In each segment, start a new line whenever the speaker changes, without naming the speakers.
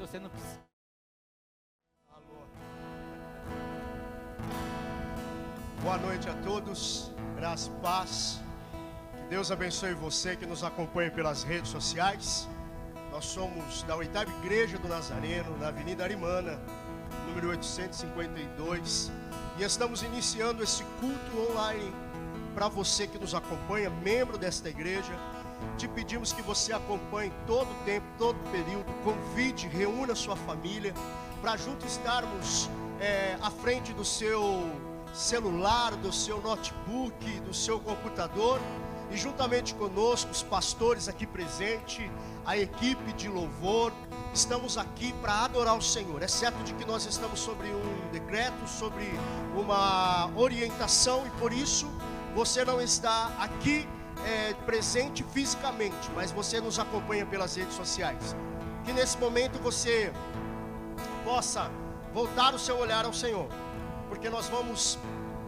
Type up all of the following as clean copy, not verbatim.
você não precisa.
Boa noite a todos, graça e paz. Que Deus abençoe você que nos acompanha pelas redes sociais. Nós somos da 8ª Igreja do Nazareno, na Avenida Arimana, número 852. E estamos iniciando esse culto online para você que nos acompanha, membro desta igreja. Te pedimos que você acompanhe todo o tempo, todo o período. Convide, reúna sua família para juntos estarmos à frente do seu celular, do seu notebook, do seu computador, e juntamente conosco, os pastores aqui presentes, a equipe de louvor, estamos aqui para adorar o Senhor. É certo de que nós estamos sobre um decreto, sobre uma orientação, e por isso você não está aqui presente fisicamente, mas você nos acompanha pelas redes sociais. Que nesse momento você possa voltar o seu olhar ao Senhor, porque nós vamos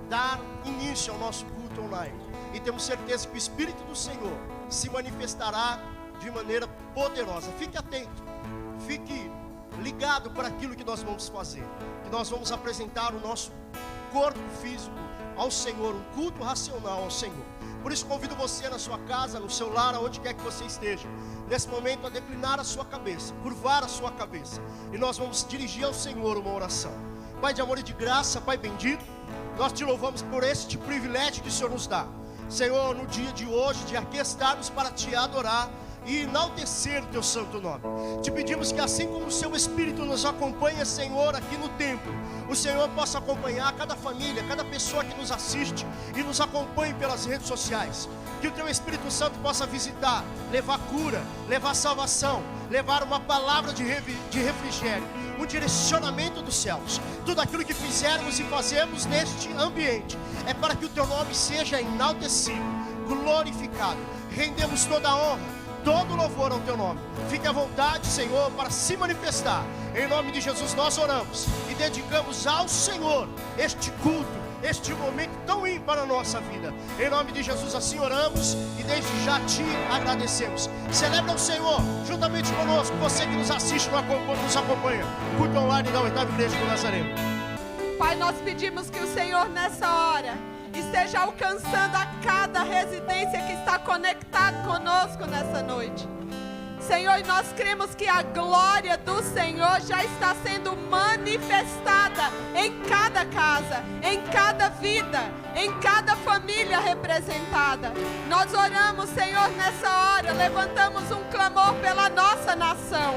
dar início ao nosso culto online, e temos certeza que o Espírito do Senhor se manifestará de maneira poderosa. Fique atento, fique ligado para aquilo que nós vamos fazer, que nós vamos apresentar o nosso corpo físico ao Senhor, um culto racional ao Senhor. Por isso convido você na sua casa, no seu lar, aonde quer que você esteja, nesse momento a declinar a sua cabeça, curvar a sua cabeça, e nós vamos dirigir ao Senhor uma oração. Pai de amor e de graça, Pai bendito, nós te louvamos por este privilégio que o Senhor nos dá, Senhor, no dia de hoje, de aqui estarmos para te adorar e enaltecer o teu santo nome. Te pedimos que assim como o seu Espírito nos acompanha, Senhor, aqui no templo, o Senhor possa acompanhar cada família, cada pessoa que nos assiste e nos acompanhe pelas redes sociais. Que o teu Espírito Santo possa visitar, levar cura, levar salvação, levar uma palavra de refrigério, um direcionamento dos céus. Tudo aquilo que fizermos e fazemos neste ambiente é para que o teu nome seja enaltecido, glorificado. Rendemos toda a honra, todo louvor ao teu nome. Fique à vontade, Senhor, para se manifestar. Em nome de Jesus nós oramos e dedicamos ao Senhor este culto, este momento tão ímpar na nossa vida. Em nome de Jesus assim oramos e desde já te agradecemos. Celebra o Senhor juntamente conosco, você que nos assiste, nos acompanha. Culto online da 8ª Igreja do Nazareno.
Pai, nós pedimos que o Senhor nessa hora esteja alcançando a cada residência que está conectado conosco nessa noite. Senhor, nós cremos que a glória do Senhor já está sendo manifestada em cada casa, em cada vida, em cada família representada. Nós oramos, Senhor, nessa hora, levantamos um clamor pela nossa nação.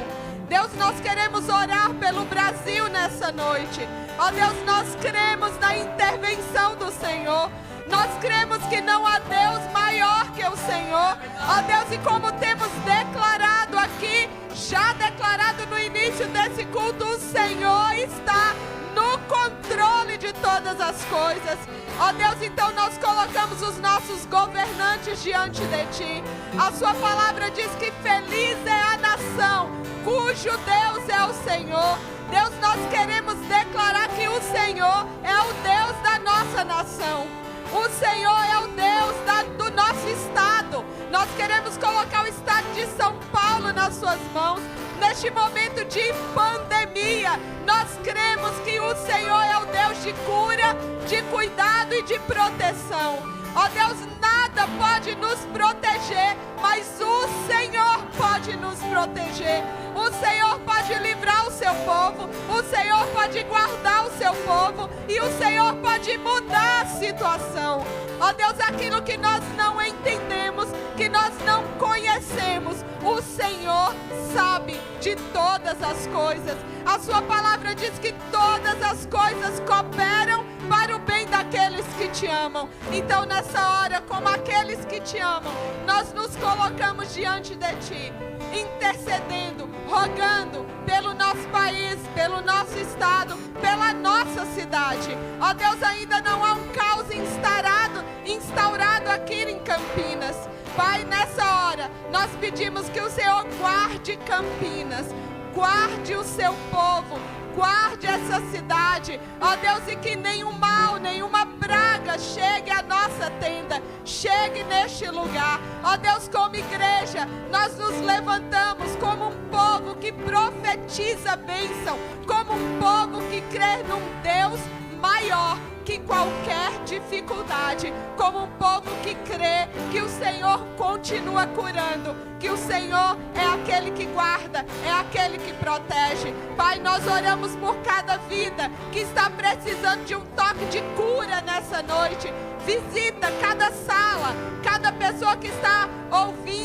Deus, nós queremos orar pelo Brasil nessa noite. Ó Deus, nós cremos na intervenção do Senhor. Nós cremos que não há Deus maior que o Senhor. Ó Deus, e como temos declarado aqui, já declarado no início desse culto, o Senhor está no controle de todas as coisas. Ó Deus, então nós colocamos os nossos governantes diante de Ti. A Sua palavra diz que feliz é a nação cujo Deus é o Senhor. Deus, nós queremos declarar que o Senhor é o Deus da nossa nação. O Senhor é o Deus do nosso estado. Nós queremos colocar o estado de São Paulo nas suas mãos. Neste momento de pandemia, nós cremos que o Senhor é o Deus de cura, de cuidado e de proteção. Ó Deus, nada pode nos proteger, mas o Senhor pode nos proteger. O Senhor pode livrar o seu povo, o Senhor pode guardar o seu povo e o Senhor pode mudar a situação. Ó Deus, aquilo que nós não entendemos, que nós não conhecemos, o Senhor sabe de todas as coisas. A Sua palavra diz que todas as coisas cooperam para o bem daqueles que Te amam. Então nessa hora, como aqueles que Te amam, nós nos colocamos diante de Ti, intercedendo, rogando pelo nosso país, pelo nosso estado, pela nossa cidade. Ó Deus, ainda não há um caos instaurado aqui em Campinas. Pai, nessa hora, nós pedimos que o Senhor guarde Campinas, guarde o seu povo, guarde essa cidade, ó Deus, e que nenhum mal, nenhuma praga chegue à nossa tenda, chegue neste lugar. Ó Deus, como igreja, nós nos levantamos como um povo que profetiza bênção, como um povo que crê num Deus maior que qualquer dificuldade, como um povo que crê que o Senhor continua curando, que o Senhor é aquele que guarda, é aquele que protege. Pai, nós oramos por cada vida que está precisando de um toque de cura nessa noite. Visita cada sala, cada pessoa que está ouvindo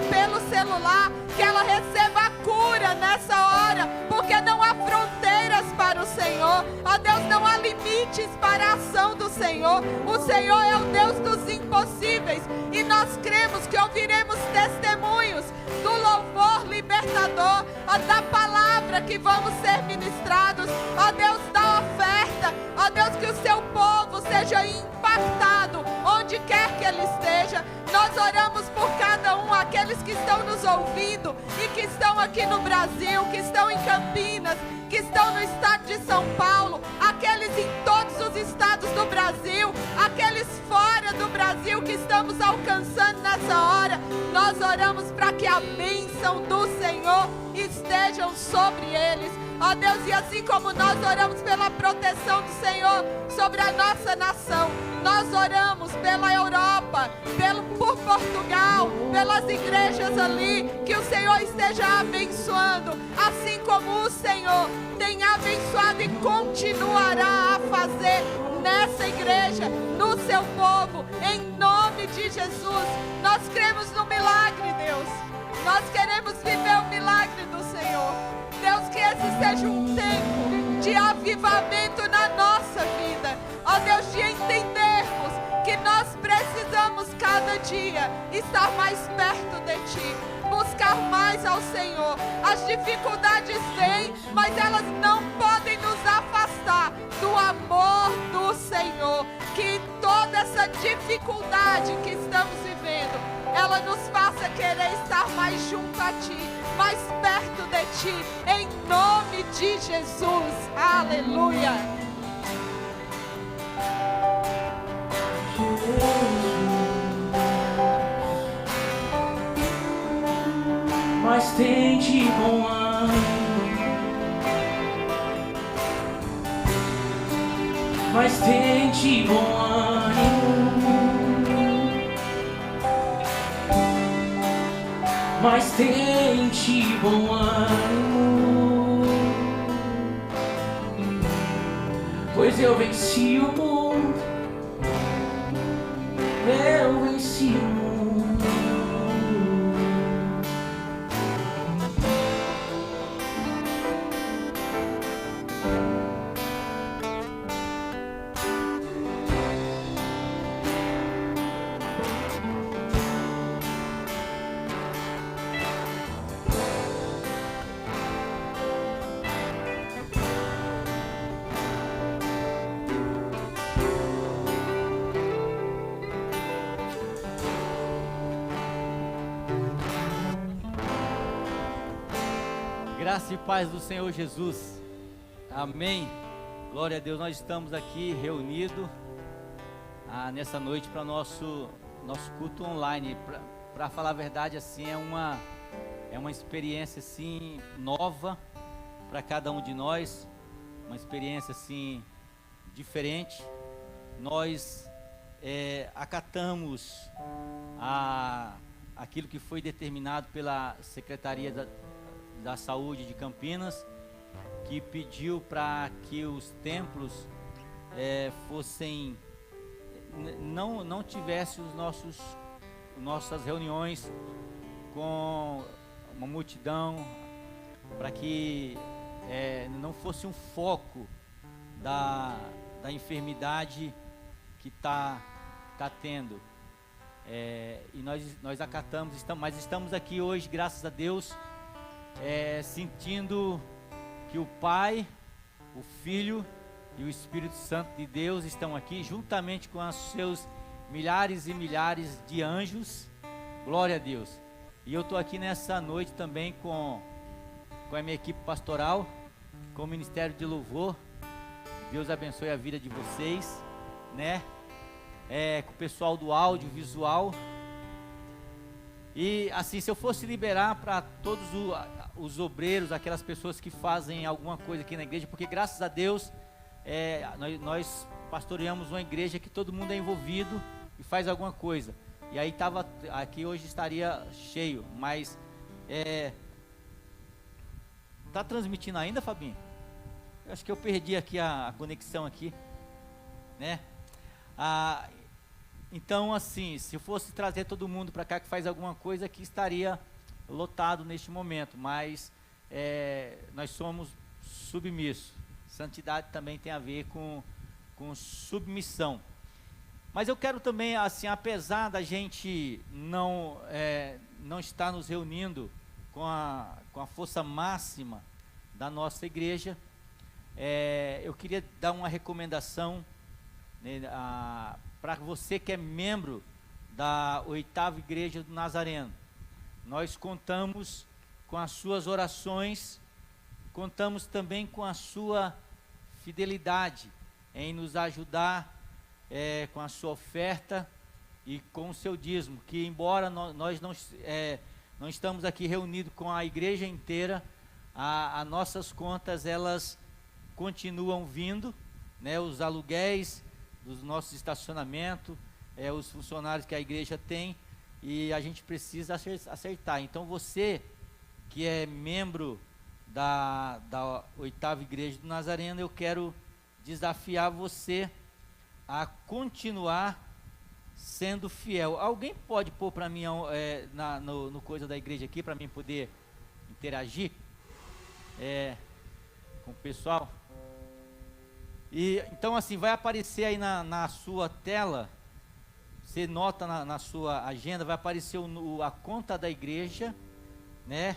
pelo celular, que ela receba a cura nessa hora, porque não há fronteiras para o Senhor. Ó Deus, não há limites para a ação do Senhor. O Senhor é o Deus dos impossíveis, e nós cremos que ouviremos testemunhos do louvor libertador, ó, da palavra que vamos ser ministrados, ó Deus, da oferta, ó Deus, que o seu povo seja impactado onde quer que ele esteja. Nós oramos por cada um, aqueles que estão nos ouvindo e que estão aqui no Brasil, que estão em Campinas, que estão no estado de São Paulo, aqueles em todos os estados do Brasil, aqueles fora do Brasil que estamos alcançando nessa hora. Nós oramos para que a bênção do Senhor estejam sobre eles, ó Deus, e assim como nós oramos pela proteção do Senhor sobre a nossa nação, nós oramos pela Europa, por Portugal, pelas igrejas ali, que o Senhor esteja abençoando, assim como o Senhor tem abençoado e continuará a fazer nessa igreja, no seu povo, em nome de Jesus. Nós cremos no milagre, Deus. Nós queremos viver o milagre do Senhor. Deus, que esse seja um tempo de avivamento na nossa vida. Ó Deus, de entendermos que nós precisamos cada dia estar mais perto de Ti, buscar mais ao Senhor. As dificuldades vêm, mas elas não podem nos afastar do amor do Senhor. Que toda essa dificuldade que estamos vivendo, ela nos faça querer estar mais junto a Ti, mais perto de Ti, em nome de Jesus. Aleluia.
Mas tem de bom ânimo, mas tem de bom ânimo, mas tem de bom ânimo, pois eu venci o mundo, eu venci o mundo.
Graça e paz do Senhor Jesus, amém. Glória a Deus. Nós estamos aqui reunidos nessa noite para nosso culto online. Para falar a verdade, assim, é uma experiência assim nova para cada um de nós, uma experiência assim diferente. Nós acatamos aquilo que foi determinado pela Secretaria da Saúde de Campinas, que pediu para que os templos fossem, não tivesse nossas reuniões com uma multidão, para que não fosse um foco da enfermidade que está tendo. E nós acatamos, mas estamos aqui hoje, graças a Deus, sentindo que o Pai, o Filho e o Espírito Santo de Deus estão aqui, juntamente com os seus milhares e milhares de anjos. Glória a Deus. E eu estou aqui nessa noite também com com a minha equipe pastoral, com o Ministério de Louvor. Deus abençoe a vida de vocês, né? Com o pessoal do áudio, visual. E assim, se eu fosse liberar para todos os obreiros, aquelas pessoas que fazem alguma coisa aqui na igreja, porque graças a Deus nós pastoreamos uma igreja que todo mundo é envolvido e faz alguma coisa. E aí aqui hoje estaria cheio, mas tá transmitindo ainda, Fabinho? Eu acho que eu perdi aqui a conexão aqui, né? Então, assim, se eu fosse trazer todo mundo para cá que faz alguma coisa, aqui estaria lotado neste momento, mas nós somos submissos. Santidade também tem a ver com submissão. Mas eu quero também, assim, apesar da gente não estar nos reunindo com a força máxima da nossa igreja, eu queria dar uma recomendação, né, para você que é membro da 8ª Igreja do Nazareno. Nós contamos com as suas orações, contamos também com a sua fidelidade em nos ajudar com a sua oferta e com o seu dízimo, que embora nós não estamos aqui reunidos com a igreja inteira, as nossas contas elas continuam vindo, né, os aluguéis dos nossos estacionamentos, os funcionários que a igreja tem, e a gente precisa acertar. Então você que é membro da 8ª Igreja do Nazareno, eu quero desafiar você a continuar sendo fiel. Alguém pode pôr para mim no coisa da igreja aqui, para mim poder interagir com o pessoal? E então, assim, vai aparecer aí na sua tela, você nota na sua agenda, vai aparecer a conta da igreja, né?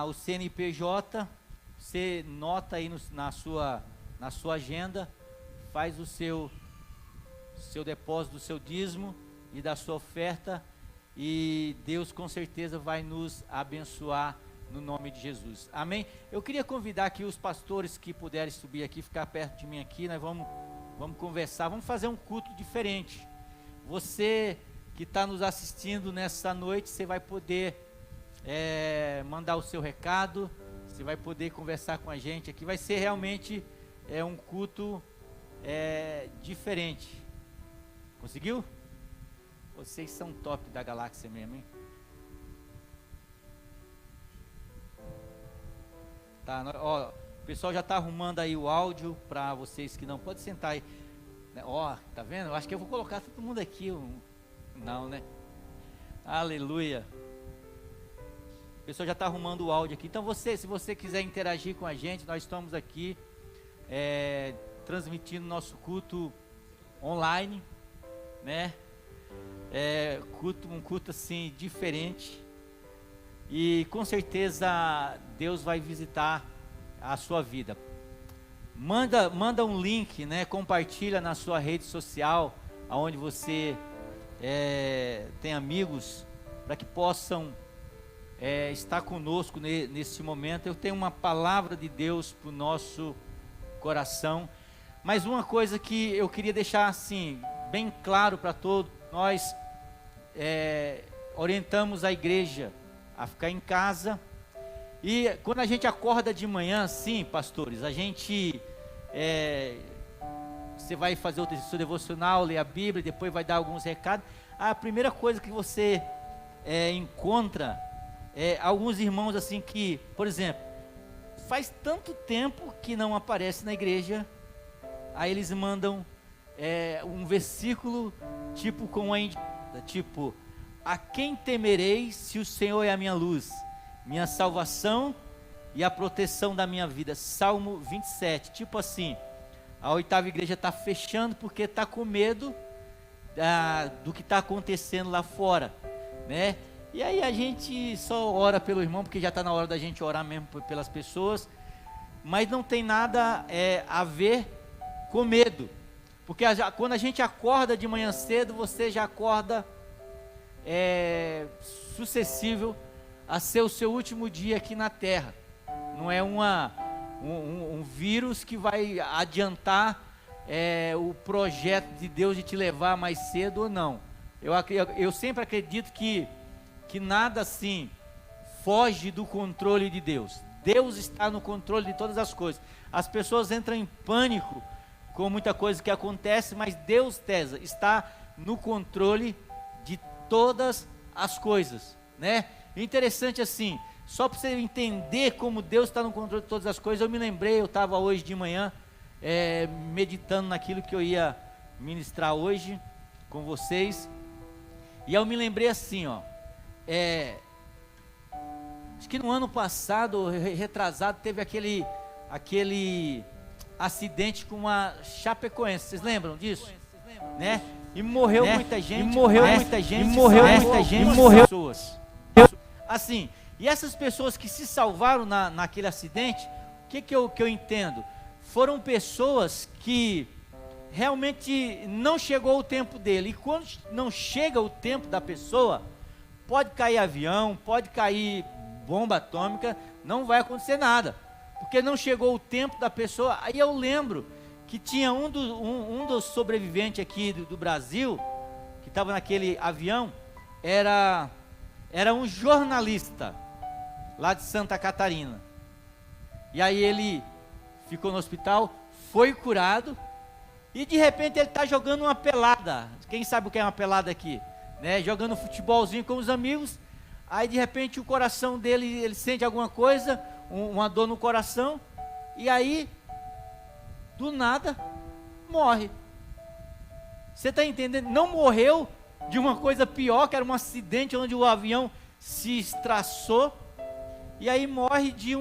O CNPJ, você nota aí na sua agenda, faz o seu depósito do seu dízimo e da sua oferta, e Deus com certeza vai nos abençoar no nome de Jesus, amém? Eu queria convidar aqui os pastores que puderem subir aqui, ficar perto de mim aqui, nós vamos conversar, vamos fazer um culto diferente. Você que está nos assistindo nessa noite, você vai poder mandar o seu recado, você vai poder conversar com a gente aqui, vai ser realmente um culto diferente. Conseguiu? Vocês são top da galáxia mesmo, hein? Tá, ó, o pessoal já está arrumando aí o áudio para vocês que não pode sentar aí. Ó, tá vendo? Eu acho que eu vou colocar todo mundo aqui. Não, né? Aleluia. O pessoal já está arrumando o áudio aqui. Então se você quiser interagir com a gente, nós estamos aqui transmitindo nosso culto online, né? Um culto assim diferente. E com certeza Deus vai visitar a sua vida. Manda um link, né? Compartilha na sua rede social, aonde você tem amigos, para que possam estar conosco nesse momento. Eu tenho uma palavra de Deus para o nosso coração. Mas uma coisa que eu queria deixar assim bem claro para todos: nós orientamos a igreja a ficar em casa, e quando a gente acorda de manhã, sim, pastores, a gente você vai fazer o seu devocional, ler a Bíblia, depois vai dar alguns recados. A primeira coisa que você encontra alguns irmãos assim que, por exemplo, faz tanto tempo que não aparece na igreja, aí eles mandam um versículo tipo com a indicada, tipo: a quem temerei se o Senhor é a minha luz, minha salvação e a proteção da minha vida. Salmo 27, tipo assim, a 8ª Igreja está fechando porque está com medo do que está acontecendo lá fora, né? E aí a gente só ora pelo irmão, porque já está na hora da gente orar mesmo pelas pessoas, mas não tem nada a ver com medo, porque quando a gente acorda de manhã cedo, você já acorda suscetível a ser o seu último dia aqui na terra. não é um vírus que vai adiantar o projeto de Deus de te levar mais cedo ou não. Eu sempre acredito que nada assim foge do controle de Deus. Deus está no controle de todas as coisas. As pessoas entram em pânico com muita coisa que acontece, mas Deus, Tesa, está no controle de todas as coisas, né? Interessante assim, só para você entender como Deus está no controle de todas as coisas, eu me lembrei, eu estava hoje de manhã meditando naquilo que eu ia ministrar hoje com vocês, e eu me lembrei assim, ó, acho que no ano passado, retrasado, teve aquele acidente com uma Chapecoense, vocês lembram disso? Né? E morreu muita gente, pessoas. Assim, e essas pessoas que se salvaram naquele acidente, o que eu entendo? Foram pessoas que realmente não chegou o tempo dele, e quando não chega o tempo da pessoa, pode cair avião, pode cair bomba atômica, não vai acontecer nada, porque não chegou o tempo da pessoa. Aí eu lembro que tinha um dos sobreviventes aqui do Brasil, que estava naquele avião, era um jornalista, lá de Santa Catarina, e aí ele ficou no hospital, foi curado, e de repente ele está jogando uma pelada, quem sabe o que é uma pelada aqui, né? Jogando futebolzinho com os amigos, aí de repente o coração dele, ele sente alguma coisa, uma dor no coração, e aí, do nada, morre. Você está entendendo? Não morreu de uma coisa pior, que era um acidente onde o avião se estraçou, e aí morre de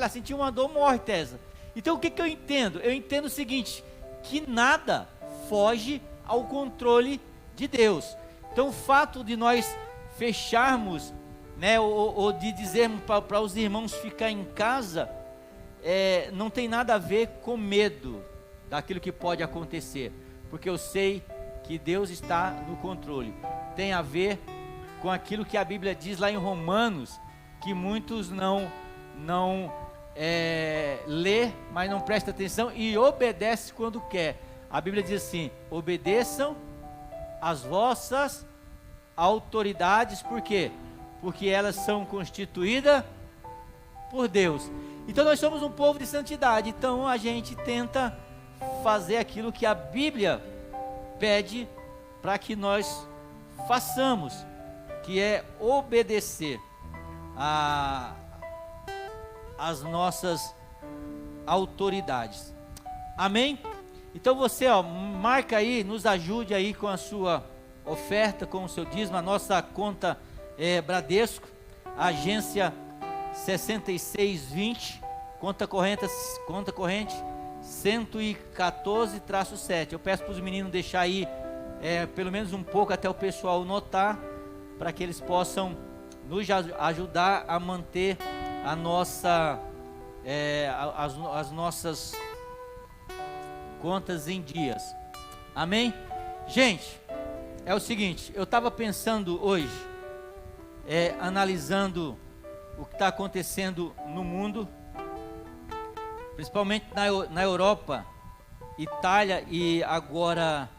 sentiu uma dor, morre, Tesa. Então o que eu entendo? Eu entendo o seguinte, que nada foge ao controle de Deus. Então o fato de nós fecharmos, né, ou de dizermos para os irmãos ficar em casa, não tem nada a ver com medo daquilo que pode acontecer, porque eu sei que Deus está no controle. Tem a ver com aquilo que a Bíblia diz lá em Romanos, que muitos não lê, mas não presta atenção e obedece quando quer. A Bíblia diz assim: obedeçam às vossas autoridades. Por quê? Porque elas são constituídas por Deus. Então nós somos um povo de santidade, então a gente tenta fazer aquilo que a Bíblia pede para que nós façamos, que é obedecer às nossas autoridades. Amém? Então você, marca aí, nos ajude aí com a sua oferta, com o seu dízimo. A nossa conta é Bradesco, agência 6620, conta corrente 114-7. Eu peço para os meninos deixar aí pelo menos um pouco até o pessoal notar, para que eles possam nos ajudar a manter a nossa as nossas contas em dias. Amém? Gente, é o seguinte, eu estava pensando hoje, analisando o que está acontecendo no mundo, principalmente na Europa, Itália e agora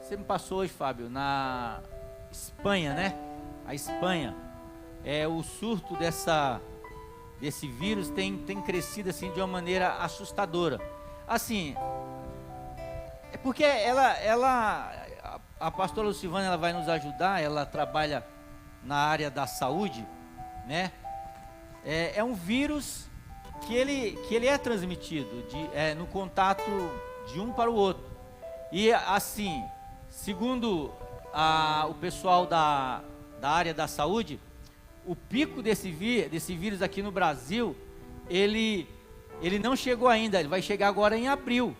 você me passou hoje, Fábio, na Espanha, né? A Espanha, o surto desse vírus tem crescido assim de uma maneira assustadora. Assim, porque a pastora Lucivana, ela vai nos ajudar, ela trabalha na área da saúde, né? É um vírus que ele é transmitido no contato de um para o outro. E assim, segundo o pessoal da área da saúde, o pico desse vírus aqui no Brasil, ele não chegou ainda, ele vai chegar agora em abril,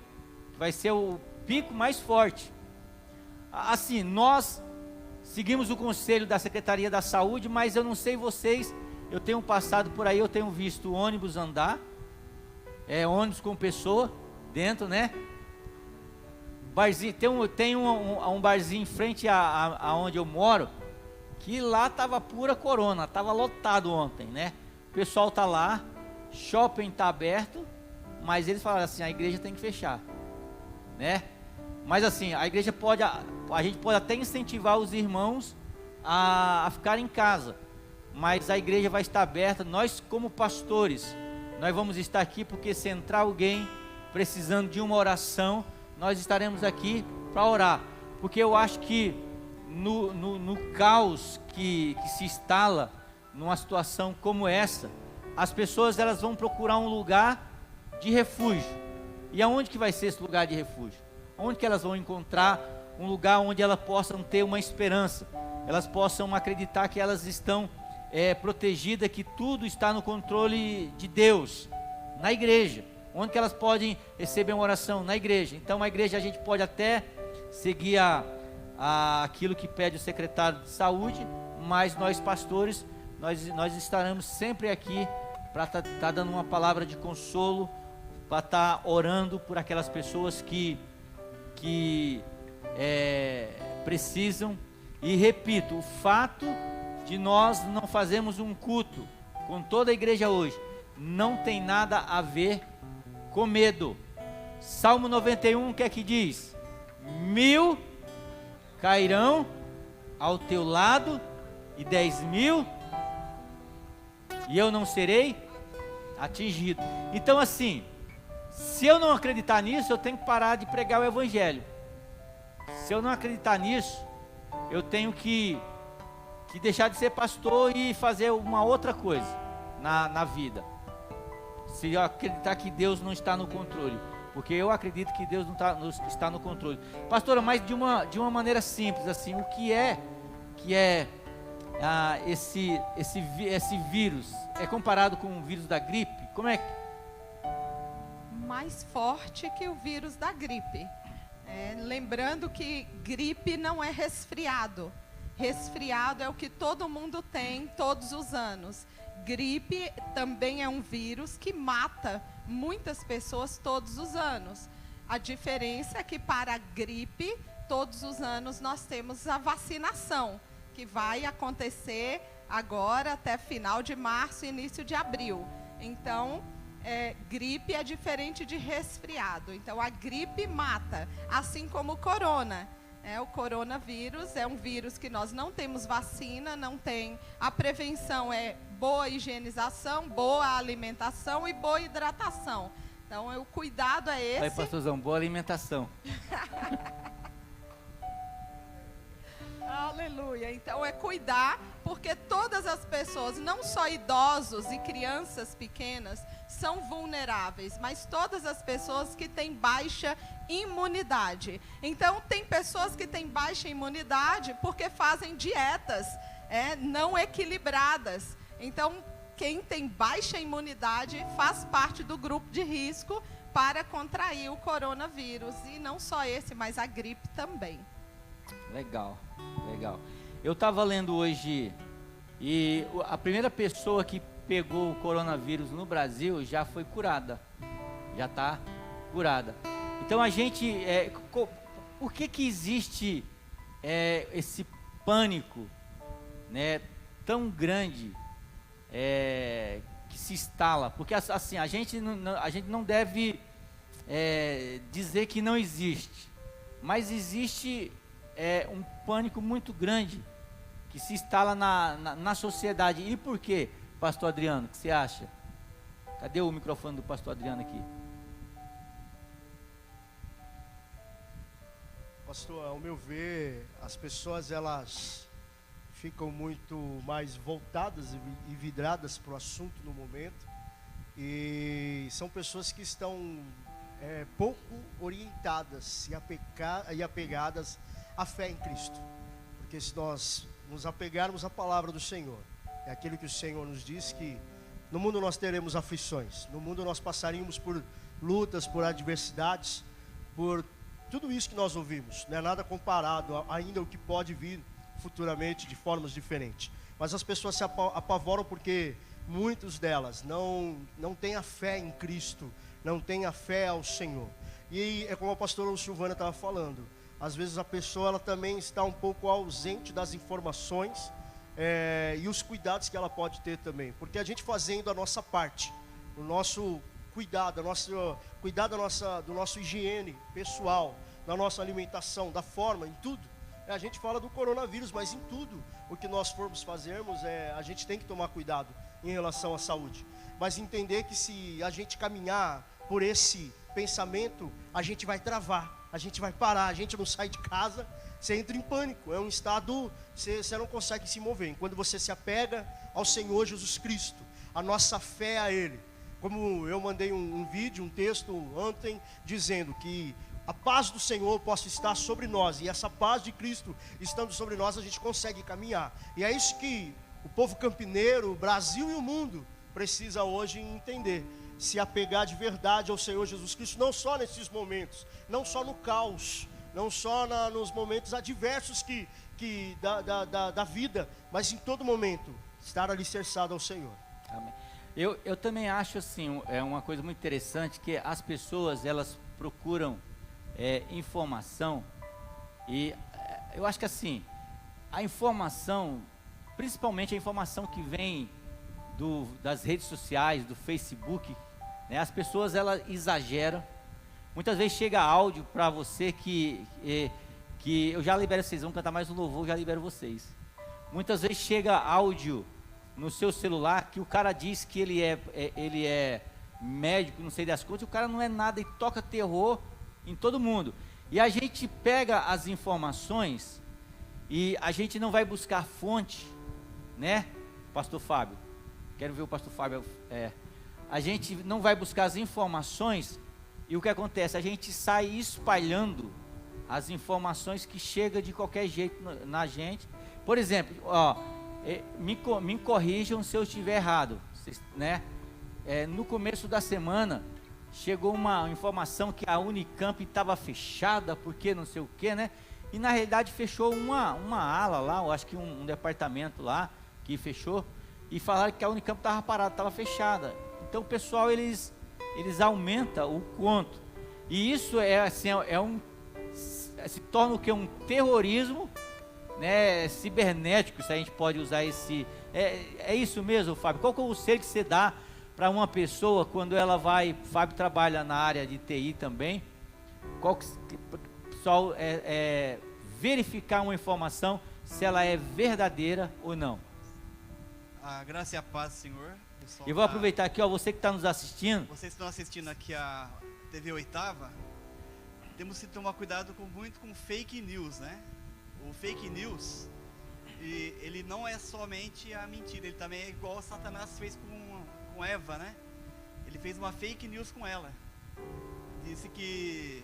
que vai ser o pico mais forte. Assim, nós seguimos o conselho da Secretaria da Saúde, mas eu não sei vocês, eu tenho passado por aí, eu tenho visto ônibus andar, ônibus com pessoa dentro, né? Barzinho, tem um barzinho em frente a onde eu moro, que lá tava pura corona, tava lotado ontem, né? O pessoal tá lá, shopping tá aberto, mas eles falaram assim, a igreja tem que fechar, né? Mas assim, a igreja pode, a gente pode até incentivar os irmãos a ficar em casa, mas a igreja vai estar aberta. Nós como pastores, nós vamos estar aqui porque se entrar alguém precisando de uma oração, nós estaremos aqui para orar, porque eu acho que no caos que se instala numa situação como essa, as pessoas elas vão procurar um lugar de refúgio. E aonde que vai ser esse lugar de refúgio? Onde que elas vão encontrar um lugar onde elas possam ter uma esperança, elas possam acreditar que elas estão protegidas, que tudo está no controle de Deus? Na igreja. Onde que elas podem receber uma oração? Na igreja. Então a igreja, a gente pode até seguir aquilo que pede o secretário de saúde, mas nós pastores, nós estaremos sempre aqui para tá dando uma palavra de consolo, para estar orando por aquelas pessoas que precisam. E repito, o fato de nós não fazermos um culto com toda a igreja hoje, não tem nada a ver com medo. Salmo 91, o que é que diz? 1000 cairão ao teu lado e 10.000 e eu não serei atingido. Então assim, se eu não acreditar nisso, eu tenho que parar de pregar o evangelho. Se eu não acreditar nisso, eu tenho que deixar de ser pastor e fazer uma outra coisa na vida. Se eu acreditar que Deus não está no controle, porque eu acredito que Deus não está no controle. Pastora, mas de uma maneira simples assim, o que é esse vírus? É comparado com o vírus da gripe? Como é que?
Mais forte que o vírus da gripe. Lembrando que gripe não é resfriado. Resfriado é o que todo mundo tem todos os anos. Gripe também é um vírus que mata muitas pessoas todos os anos. A diferença é que para a gripe, todos os anos nós temos a vacinação, que vai acontecer agora até final de março, início de abril. Então, gripe é diferente de resfriado. Então, a gripe mata, assim como o corona. O coronavírus é um vírus que nós não temos vacina, não tem. A prevenção é boa higienização, boa alimentação e boa hidratação. Então, o cuidado é esse.
Aí, pastorzão, boa alimentação.
Aleluia. Então, é cuidar, porque todas as pessoas, não só idosos e crianças pequenas, são vulneráveis, mas todas as pessoas que têm baixa imunidade. Então, tem pessoas que têm baixa imunidade porque fazem dietas não equilibradas. Então, quem tem baixa imunidade faz parte do grupo de risco para contrair o coronavírus. E não só esse, mas a gripe também.
Legal, legal. Eu estava lendo hoje e a primeira pessoa que pegou o coronavírus no Brasil já foi curada. Já está curada. Então a gente, por que existe esse pânico, né, tão grande que se instala? Porque assim, a gente não deve dizer que não existe, mas existe um pânico muito grande que se instala na sociedade. E por quê, pastor Adriano, o que você acha? Cadê o microfone do pastor Adriano aqui?
Pastor, ao meu ver, as pessoas elas ficam muito mais voltadas e vidradas para o assunto no momento, e são pessoas que estão pouco orientadas e apegadas à fé em Cristo, porque se nós nos apegarmos à palavra do Senhor, é aquilo que o Senhor nos diz, que no mundo nós teremos aflições, no mundo nós passaríamos por lutas, por adversidades, por tudo isso que nós ouvimos, não é nada comparado ainda ao que pode vir futuramente de formas diferentes. Mas as pessoas se apavoram porque muitas delas não têm a fé em Cristo, não têm a fé ao Senhor. E é como a pastora Silvana estava falando, às vezes a pessoa ela também está um pouco ausente das informações, e os cuidados que ela pode ter também. Porque a gente fazendo a nossa parte, o nosso cuidado, do nosso higiene pessoal, da nossa alimentação, da forma, em tudo. A gente fala do coronavírus, mas em tudo o que nós formos fazermos, a gente tem que tomar cuidado em relação à saúde. Mas entender que se a gente caminhar por esse pensamento, a gente vai travar, a gente vai parar, a gente não sai de casa, você entra em pânico, é um estado, você não consegue se mover. Quando você se apega ao Senhor Jesus Cristo, a nossa fé a Ele, como eu mandei um vídeo, um texto ontem, dizendo que a paz do Senhor possa estar sobre nós, e essa paz de Cristo estando sobre nós, a gente consegue caminhar. E é isso que o povo campineiro, o Brasil e o mundo precisa hoje entender. Se apegar de verdade ao Senhor Jesus Cristo, não só nesses momentos, não só no caos, não só nos momentos adversos da vida, mas em todo momento, estar alicerçado ao Senhor.
Amém. Eu também acho assim, é uma coisa muito interessante, que as pessoas, elas procuram informação, e eu acho que assim, a informação, principalmente a informação que vem das redes sociais, do Facebook, né, as pessoas, elas exageram. Muitas vezes chega áudio para você que eu já libero, vocês vão cantar mais um louvor, eu já libero vocês. Muitas vezes chega áudio no seu celular que o cara diz que ele é médico, não sei das coisas, o cara não é nada e toca terror em todo mundo. E a gente pega as informações e a gente não vai buscar fonte, né, pastor Fábio? Quero ver o pastor Fábio. A gente não vai buscar as informações, e o que acontece? A gente sai espalhando as informações que chegam de qualquer jeito na gente. Por exemplo, me corrijam se eu estiver errado, né? No começo da semana chegou uma informação que a Unicamp estava fechada, porque não sei o que, né? E na realidade fechou uma ala lá, eu acho que um departamento lá que fechou, e falaram que a Unicamp estava parada, estava fechada. Então o pessoal, eles aumentam o quanto, e isso se torna o que? Um terrorismo, né, cibernético, se a gente pode usar esse, é isso mesmo, Fábio? Qual que é o conselho que você dá para uma pessoa quando ela vai, Fábio trabalha na área de TI também, pessoal, verificar uma informação, se ela é verdadeira ou não?
A graça e a paz, Senhor.
E vou aproveitar aqui, você que está nos assistindo.
Vocês estão assistindo aqui a TV Oitava. Temos que tomar cuidado muito com fake news, né? O fake news, ele não é somente a mentira, ele também é igual Satanás fez com Eva, né? Ele fez uma fake news com ela. Disse que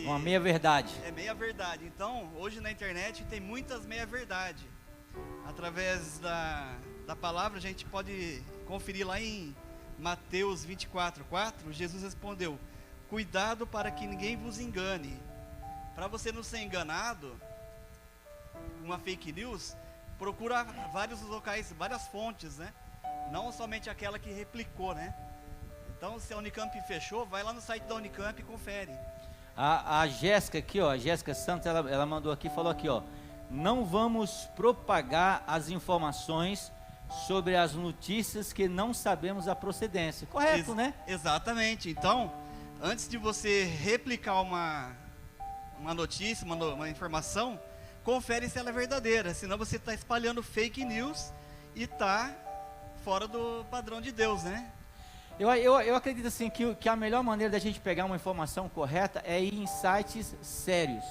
uma meia-verdade.
É meia-verdade. Então, hoje na internet tem muitas meia-verdade. Através da palavra, a gente pode conferir lá em Mateus 24:4, Jesus respondeu: cuidado para que ninguém vos engane. Para você não ser enganado, uma fake news, procura vários locais, várias fontes, né? Não somente aquela que replicou, né? Então, se a Unicamp fechou, vai lá no site da Unicamp e confere.
A Jéssica aqui, a Jéssica Santos, ela mandou aqui, falou aqui, não vamos propagar as informações sobre as notícias que não sabemos a procedência. Correto, né?
Exatamente. Então, antes de você replicar uma notícia, uma informação, confere se ela é verdadeira, senão você está espalhando fake news e está fora do padrão de Deus, né?
Eu acredito assim que a melhor maneira da gente pegar uma informação correta é ir em sites sérios,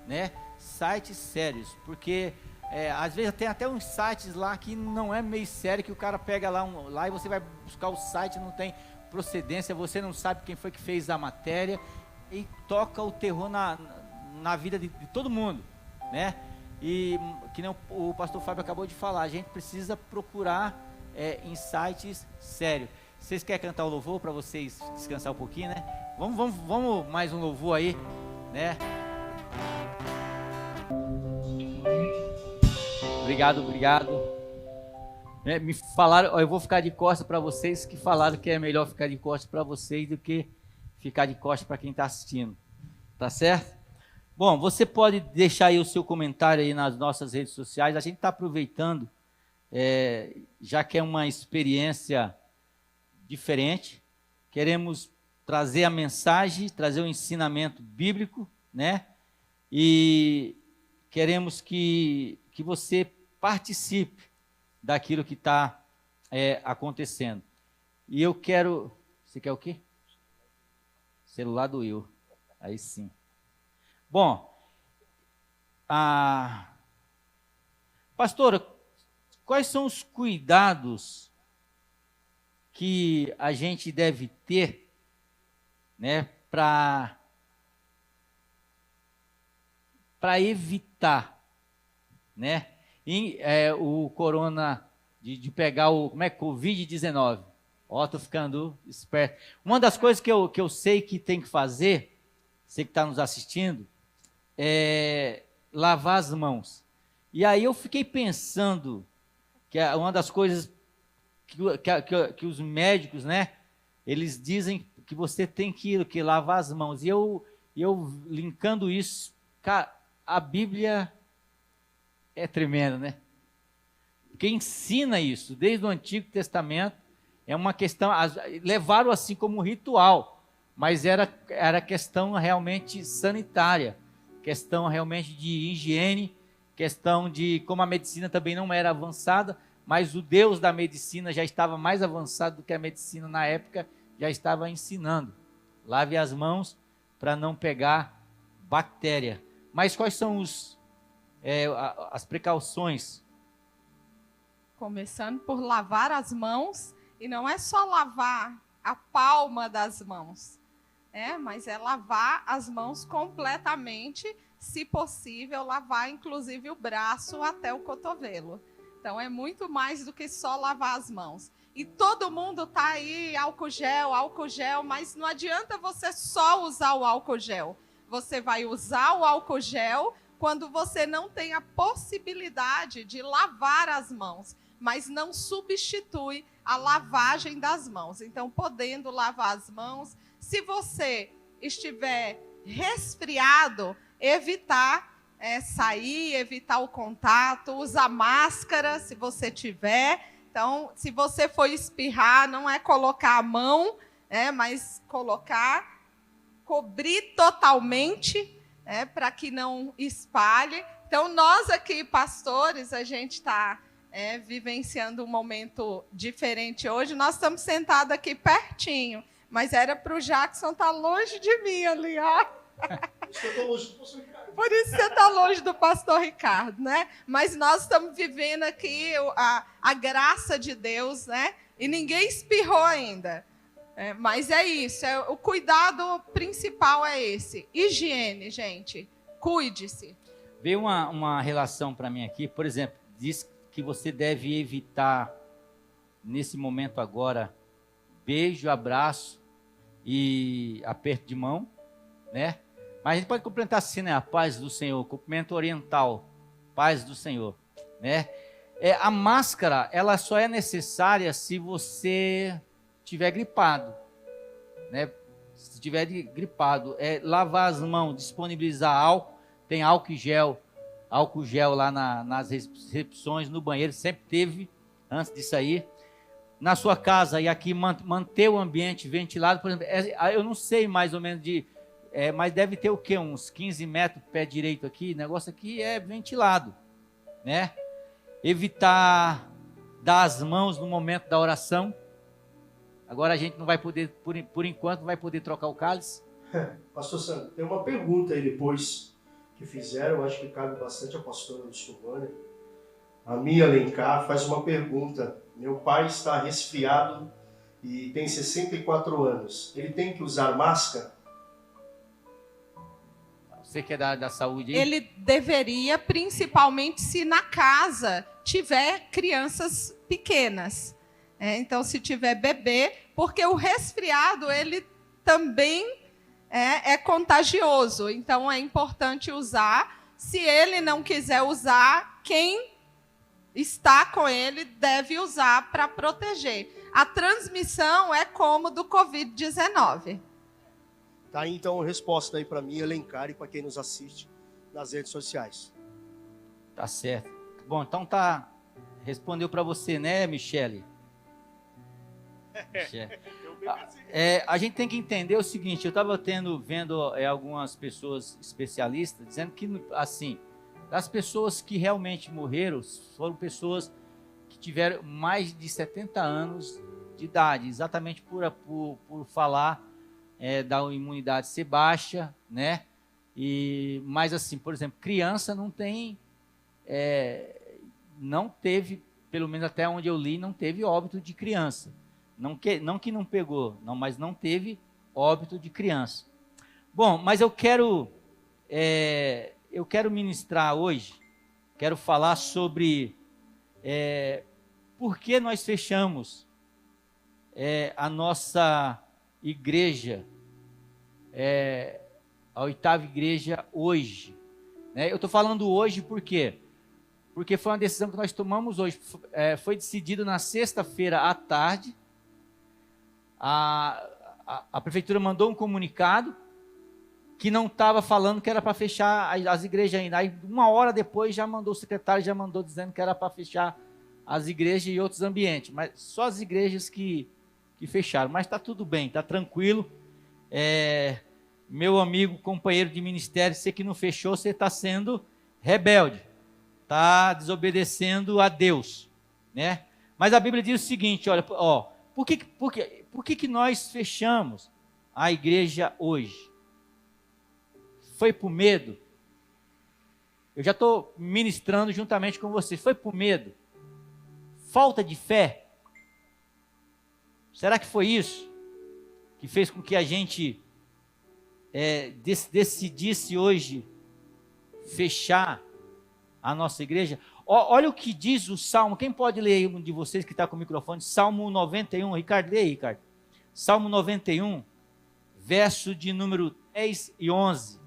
né? Sites sérios, porque às vezes tem até uns sites lá que não é meio sério, que o cara pega lá e você vai buscar o site, não tem procedência, você não sabe quem foi que fez a matéria, e toca o terror na vida de todo mundo, né? E que nem o pastor Fábio acabou de falar, a gente precisa procurar em sites sérios. Vocês querem cantar o louvor para vocês descansar um pouquinho, né? Vamos mais um louvor aí, né? Obrigado. Me falaram, eu vou ficar de costas para vocês, que falaram que é melhor ficar de costas para vocês do que ficar de costas para quem está assistindo. Tá certo? Bom, você pode deixar aí o seu comentário aí nas nossas redes sociais. A gente está aproveitando, já que é uma experiência diferente, queremos trazer a mensagem, trazer o ensinamento bíblico, né? E queremos que você participe daquilo que está acontecendo. E eu quero... Você quer o quê? Celular do Will. Aí sim. Bom, pastora, quais são os cuidados que a gente deve ter, né, para evitar, né, o corona, de pegar o, como é, Covid-19. Ó, tô ficando esperto. Uma das coisas que eu sei que tem que fazer, você que está nos assistindo, é lavar as mãos. E aí eu fiquei pensando que uma das coisas que os médicos, né, eles dizem que você tem que lavar as mãos. E eu linkando isso, cara, a Bíblia é tremenda, né? Porque ensina isso, desde o Antigo Testamento, é uma questão, levaram assim como ritual, mas era questão realmente sanitária, questão realmente de higiene, questão de, como a medicina também não era avançada, mas o Deus da medicina já estava mais avançado do que a medicina na época, já estava ensinando. Lave as mãos para não pegar bactéria. Mas quais são as precauções?
Começando por lavar as mãos, e não é só lavar a palma das mãos, mas é lavar as mãos completamente, se possível, lavar inclusive o braço até o cotovelo. Então é muito mais do que só lavar as mãos. E todo mundo tá aí, álcool gel, mas não adianta você só usar o álcool gel. Você vai usar o álcool gel quando você não tem a possibilidade de lavar as mãos, mas não substitui a lavagem das mãos. Então, podendo lavar as mãos, se você estiver resfriado, evitar sair, evitar o contato, usar máscara se você tiver. Então, se você for espirrar, não é colocar a mão, mas cobrir totalmente, para que não espalhe. Então, nós aqui, pastores, a gente está vivenciando um momento diferente hoje. Nós estamos sentados aqui pertinho, mas era para o Jackson estar longe de mim ali, ó. Por isso você está longe do pastor Ricardo, né? Mas nós estamos vivendo aqui a graça de Deus, né? E ninguém espirrou ainda. Mas é isso, o cuidado principal é esse. Higiene, gente. Cuide-se.
Veio uma relação para mim aqui, por exemplo, diz que você deve evitar, nesse momento agora, beijo, abraço e aperto de mão, né? Mas a gente pode complementar assim, né? A paz do Senhor, cumprimento oriental, paz do Senhor, né? A máscara, ela só é necessária se você estiver gripado, né? Se estiver gripado, lavar as mãos, disponibilizar álcool, tem álcool gel lá nas recepções, no banheiro, sempre teve, antes de sair. Na sua casa e aqui, manter o ambiente ventilado, por exemplo, eu não sei mais ou menos mas deve ter o quê? Uns 15 metros pé direito aqui, o negócio aqui é ventilado, né? Evitar dar as mãos no momento da oração. Agora a gente não vai poder, por enquanto, não vai poder trocar o cálice.
Pastor Sandro, tem uma pergunta aí depois que fizeram, eu acho que cabe bastante ao pastor Silvânia. A Mia Alencar faz uma pergunta. Meu pai está resfriado e tem 64 anos. Ele tem que usar máscara?
Você que é da saúde aí?
Ele deveria, principalmente se na casa tiver crianças pequenas. Então, se tiver bebê, porque o resfriado, ele também é contagioso. Então, é importante usar. Se ele não quiser usar, quem está com ele deve usar para proteger. A transmissão é como do Covid-19.
Tá aí então a resposta aí para mim, elencar, e para quem nos assiste nas redes sociais.
Tá certo. Bom, então tá. Respondeu para você, né, Michele? A gente tem que entender o seguinte, eu estava vendo algumas pessoas especialistas dizendo que, assim, das pessoas que realmente morreram, foram pessoas que tiveram mais de 70 anos de idade, exatamente por falar da imunidade ser baixa, né? Mas assim, por exemplo, criança não teve, pelo menos até onde eu li, não teve óbito de criança. Não que não pegou, não, mas não teve óbito de criança. Bom, mas eu quero ministrar hoje, quero falar sobre por que nós fechamos a nossa igreja, a oitava igreja hoje. Né? Eu estou falando hoje por quê? Porque foi uma decisão que nós tomamos hoje. Foi decidido na sexta-feira à tarde. A prefeitura mandou um comunicado que não estava falando que era para fechar as igrejas ainda. Aí, uma hora depois, o secretário já mandou dizendo que era para fechar as igrejas e outros ambientes. Mas só as igrejas que fecharam. Mas está tudo bem, está tranquilo. Meu amigo, companheiro de ministério, você que não fechou, você está sendo rebelde. Está desobedecendo a Deus. Né? Mas a Bíblia diz o seguinte, olha, por que nós fechamos a igreja hoje? Foi por medo? Eu já estou ministrando juntamente com vocês. Foi por medo? Falta de fé? Será que foi isso que fez com que a gente decidisse hoje fechar a nossa igreja? Olha o que diz o Salmo. Quem pode ler aí, um de vocês que está com o microfone? Salmo 91. Ricardo, lê aí, Ricardo. Salmo 91, verso de número 10 e 11.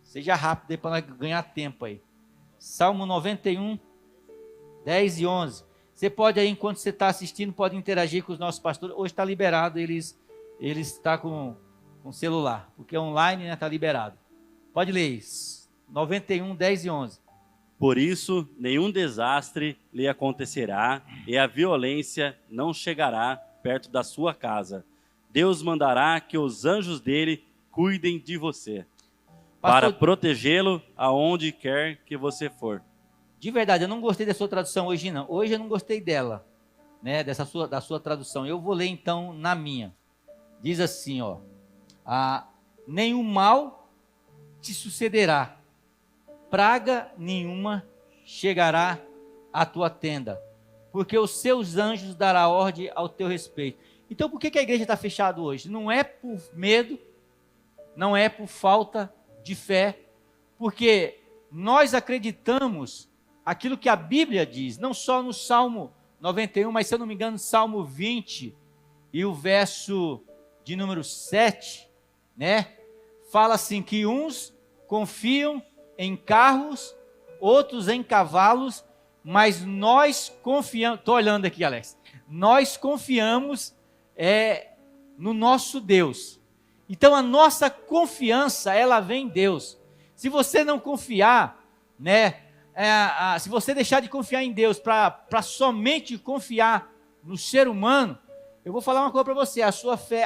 Seja rápido aí para ganhar tempo aí. Salmo 91, 10 e 11. Você pode aí, enquanto você está assistindo, pode interagir com os nossos pastores. Hoje está liberado, eles estão com celular, porque online está liberado. Pode ler isso. 91, 10 e 11.
Por isso, nenhum desastre lhe acontecerá e a violência não chegará perto da sua casa. Deus mandará que os anjos dele cuidem de você, para protegê-lo aonde quer que você for.
De verdade, eu não gostei da sua tradução hoje, não. Hoje eu não gostei dela, né, da sua tradução. Eu vou ler então na minha. Diz assim, nenhum mal te sucederá, praga nenhuma chegará à tua tenda, porque os seus anjos dará ordem ao teu respeito. Então, por que a igreja está fechada hoje? Não é por medo, não é por falta de fé, porque nós acreditamos aquilo que a Bíblia diz, não só no Salmo 91, mas se eu não me engano, no Salmo 20 e o verso de número 7, né? Fala assim que uns confiam em carros, outros em cavalos, mas nós confiamos, estou olhando aqui, Alex, nós confiamos no nosso Deus. Então a nossa confiança, ela vem em Deus. Se você não confiar, né, se você deixar de confiar em Deus para somente confiar no ser humano, eu vou falar uma coisa para você, a sua fé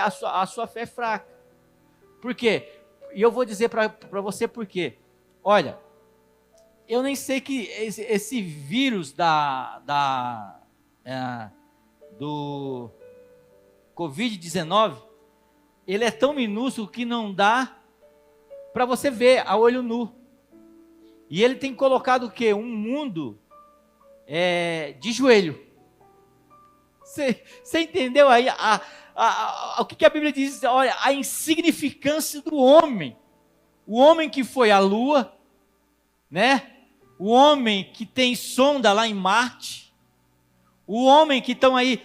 é fraca. Por quê? E eu vou dizer para você por quê. Olha, eu nem sei que esse vírus do Covid-19, ele é tão minúsculo que não dá para você ver a olho nu. E ele tem colocado o quê? Um mundo de joelho. Você entendeu aí o que a Bíblia diz? Olha, a insignificância do homem. O homem que foi à Lua, né? O homem que tem sonda lá em Marte. O homem que estão aí,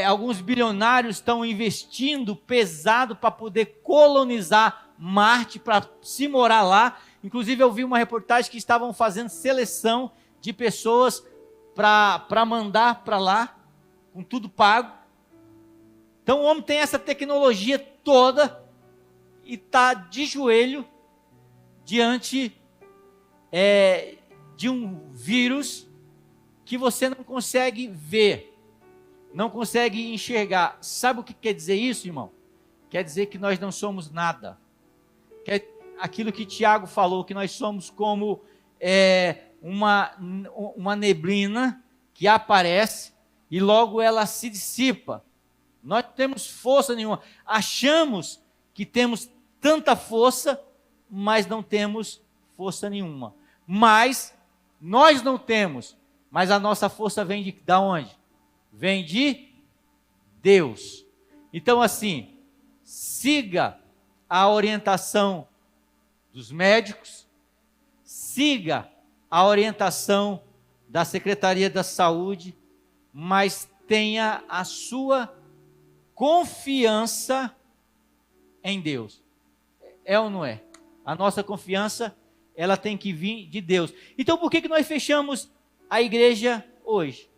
alguns bilionários estão investindo pesado para poder colonizar Marte, para se morar lá. Inclusive eu vi uma reportagem que estavam fazendo seleção de pessoas para mandar para lá, com tudo pago. Então o homem tem essa tecnologia toda e está de joelho diante de um vírus que você não consegue ver, não consegue enxergar. Sabe o que quer dizer isso, irmão? Quer dizer que nós não somos nada. Aquilo que Tiago falou, que nós somos como uma neblina que aparece e logo ela se dissipa. Nós não temos força nenhuma. Achamos que temos tanta força, mas não temos força nenhuma. Mas nós não temos, mas a nossa força vem de onde? Vem de Deus. Então assim, siga a orientação dos médicos, siga a orientação da Secretaria da Saúde, mas tenha a sua confiança em Deus. É ou não é? A nossa confiança, ela tem que vir de Deus. Então por que nós fechamos a igreja hoje?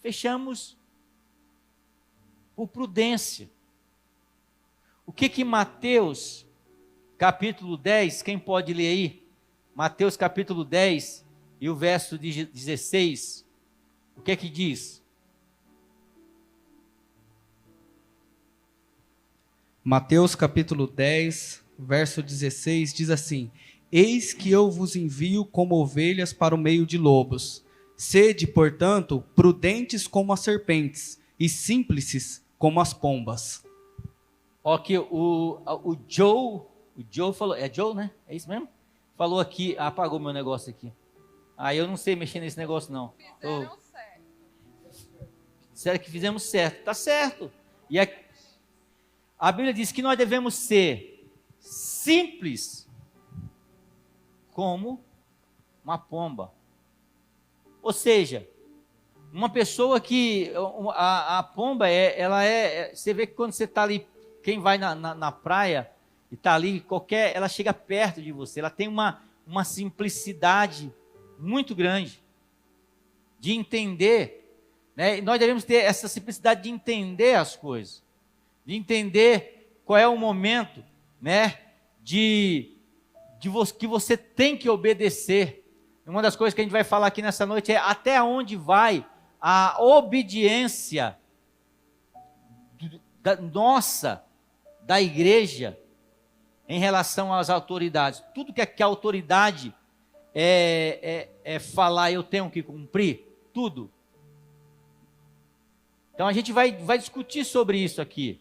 Fechamos por prudência. O que Mateus capítulo 10, quem pode ler aí? Mateus capítulo 10 e o verso 16, o que diz?
Mateus capítulo 10, verso 16, diz assim: Eis que eu vos envio como ovelhas para o meio de lobos. Sede, portanto, prudentes como as serpentes e simples como as pombas.
Ok, o Joe falou, é Joe, né? É isso mesmo? Falou aqui, apagou meu negócio aqui. Eu não sei mexer nesse negócio não.
Fizeram certo.
Sério que fizemos certo, tá certo. E a Bíblia diz que nós devemos ser simples como uma pomba. Ou seja, uma pessoa que a pomba você vê que quando você está ali, quem vai na praia e está ali, ela chega perto de você, ela tem uma simplicidade muito grande de entender, né? E nós devemos ter essa simplicidade de entender as coisas, de entender qual é o momento, né, que você tem que obedecer. Uma das coisas que a gente vai falar aqui nessa noite é até onde vai a obediência da igreja em relação às autoridades. Tudo que a autoridade falar, eu tenho que cumprir, tudo. Então a gente vai discutir sobre isso aqui.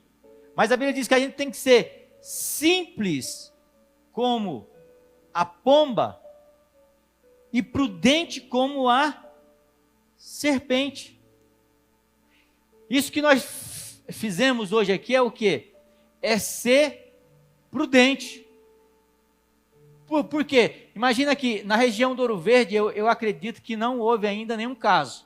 Mas a Bíblia diz que a gente tem que ser simples como a pomba e prudente como a serpente. Isso que nós fizemos hoje aqui é o quê? É ser prudente. Por quê? Imagina que na região do Ouro Verde, eu acredito que não houve ainda nenhum caso,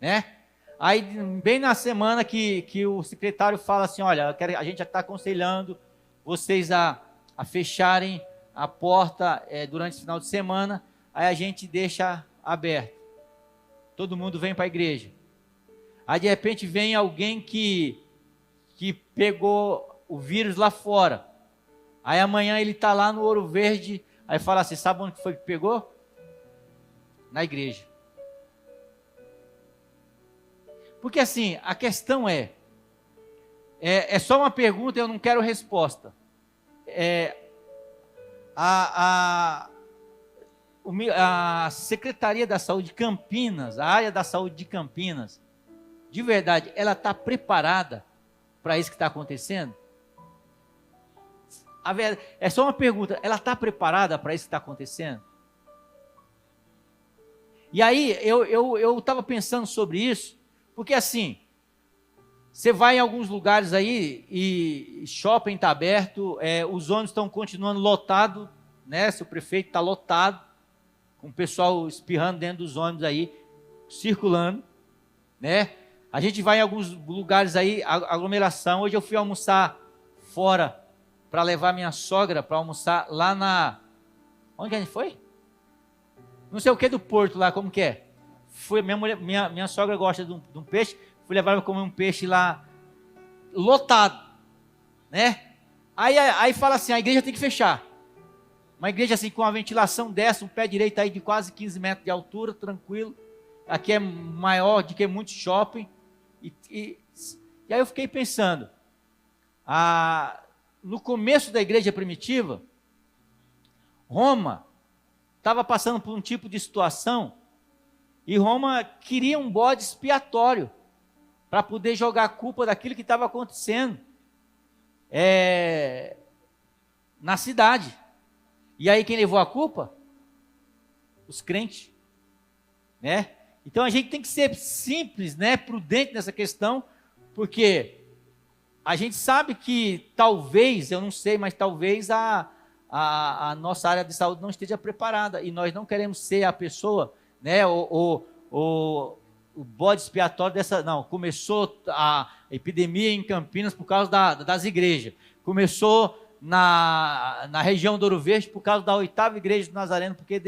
né? Aí, bem na semana que o secretário fala assim, olha, a gente já está aconselhando vocês a fecharem a porta durante esse final de semana, aí a gente deixa aberto. Todo mundo vem para a igreja. Aí, de repente, vem alguém que pegou o vírus lá fora. Aí, amanhã, ele está lá no Ouro Verde, aí fala assim, sabe onde foi que pegou? Na igreja. Porque assim, a questão é só uma pergunta, eu não quero resposta. A Secretaria da Saúde de Campinas, a área da saúde de Campinas, de verdade, ela está preparada para isso que está acontecendo? É só uma pergunta, ela está preparada para isso que está acontecendo? E aí, eu estava pensando sobre isso, porque assim, você vai em alguns lugares aí e shopping está aberto, os ônibus estão continuando lotados, né? Se o prefeito está lotado, com o pessoal espirrando dentro dos ônibus aí, circulando, né? A gente vai em alguns lugares aí, aglomeração. Hoje eu fui almoçar fora para levar minha sogra para almoçar lá onde que a gente foi? Não sei o que do Porto lá, como que é? Minha sogra gosta de um peixe, fui levar para comer um peixe lá lotado, né? Aí fala assim, a igreja tem que fechar. Uma igreja assim com a ventilação dessa, um pé direito aí de quase 15 metros de altura, tranquilo. Aqui é maior do que muitos shopping. E aí eu fiquei pensando, no começo da igreja primitiva, Roma estava passando por um tipo de situação e Roma queria um bode expiatório para poder jogar a culpa daquilo que estava acontecendo na cidade. E aí quem levou a culpa? Os crentes, né? Então a gente tem que ser simples, né? Prudente nessa questão, porque a gente sabe que talvez, eu não sei, mas talvez a nossa área de saúde não esteja preparada e nós não queremos ser a pessoa, né? O bode expiatório dessa. Não, começou a epidemia em Campinas por causa das igrejas. Começou na região do Ouro Verde por causa da 8ª igreja do Nazareno, porque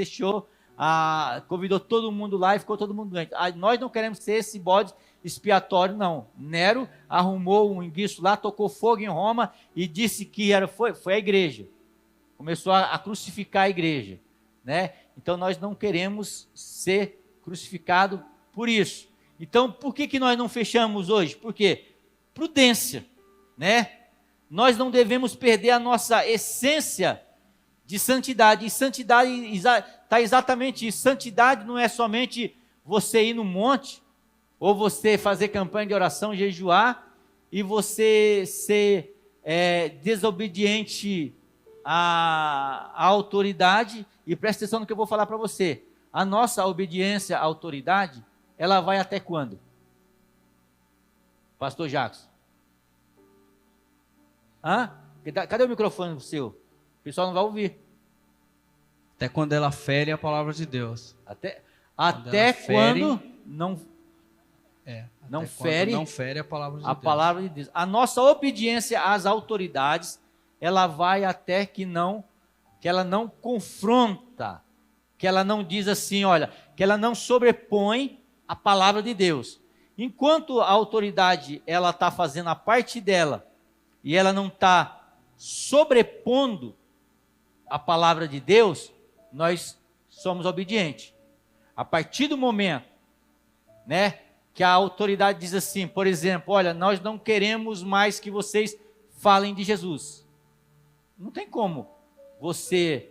convidou todo mundo lá e ficou todo mundo doente. Nós não queremos ser esse bode expiatório, não. Nero arrumou um enguiço lá, tocou fogo em Roma e disse que foi a igreja. Começou a crucificar a igreja, né? Então nós não queremos ser crucificados por isso. Então por que nós não fechamos hoje? Por quê? Prudência, né? Nós não devemos perder a nossa essência de santidade. E santidade está exatamente isso. Santidade não é somente você ir no monte, ou você fazer campanha de oração, jejuar, e você ser desobediente à autoridade. E presta atenção no que eu vou falar para você. A nossa obediência à autoridade, ela vai até quando? Pastor Jacques. Cadê o microfone seu? O pessoal não vai ouvir.
Até quando ela fere a palavra de Deus.
Até quando não fere
a palavra de
a
Deus.
palavra de Deus. A nossa obediência às autoridades, ela vai até que ela não confronta, que ela não diz assim, olha, que ela não sobrepõe a palavra de Deus. Enquanto a autoridade ela está fazendo a parte dela e ela não está sobrepondo a palavra de Deus, nós somos obedientes. A partir do momento, né, que a autoridade diz assim, por exemplo, olha, nós não queremos mais que vocês falem de Jesus. Não tem como você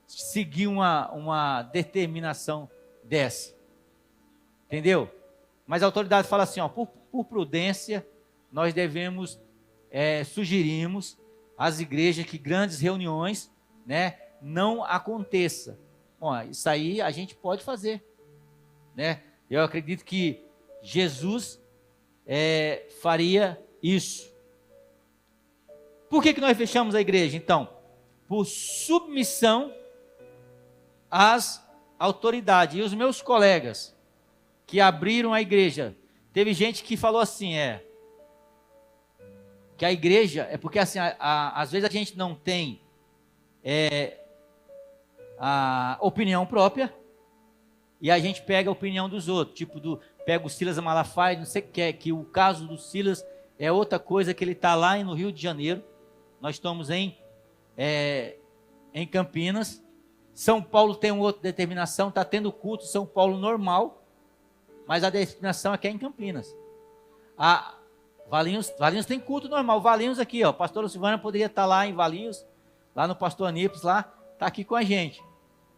seguir uma determinação dessa. Entendeu? Mas a autoridade fala assim, ó, por prudência, nós devemos, sugerimos às igrejas que grandes reuniões, né, não aconteça. Bom, isso aí a gente pode fazer, né? Eu acredito que Jesus faria isso. Por que nós fechamos a igreja, então? Por submissão às autoridades. E os meus colegas que abriram a igreja, teve gente que falou assim, que a igreja, porque assim, às vezes a gente não tem a opinião própria, e a gente pega a opinião dos outros, tipo, pega o Silas Malafaia, não sei o que o caso do Silas é outra coisa, que ele está lá no Rio de Janeiro, nós estamos em Campinas. São Paulo tem uma outra determinação, está tendo culto São Paulo normal, mas a determinação aqui é em Campinas. Valinhos tem culto normal. Valinhos aqui, ó, pastor Silvana poderia estar lá em Valinhos, lá no pastor Anípes, lá, está aqui com a gente,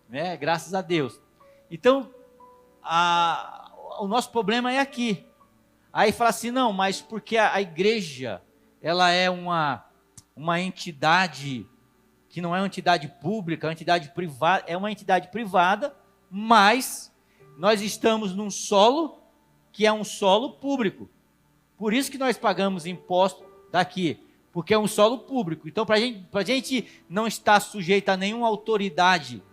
né? Graças a Deus. Então, o nosso problema é aqui. Aí fala assim, não, mas porque a igreja, ela é uma entidade que não é uma entidade pública, é uma entidade privada, é uma entidade privada, mas nós estamos num solo que é um solo público. Por isso que nós pagamos imposto daqui, porque é um solo público. Então, para a gente não estar sujeito a nenhuma autoridade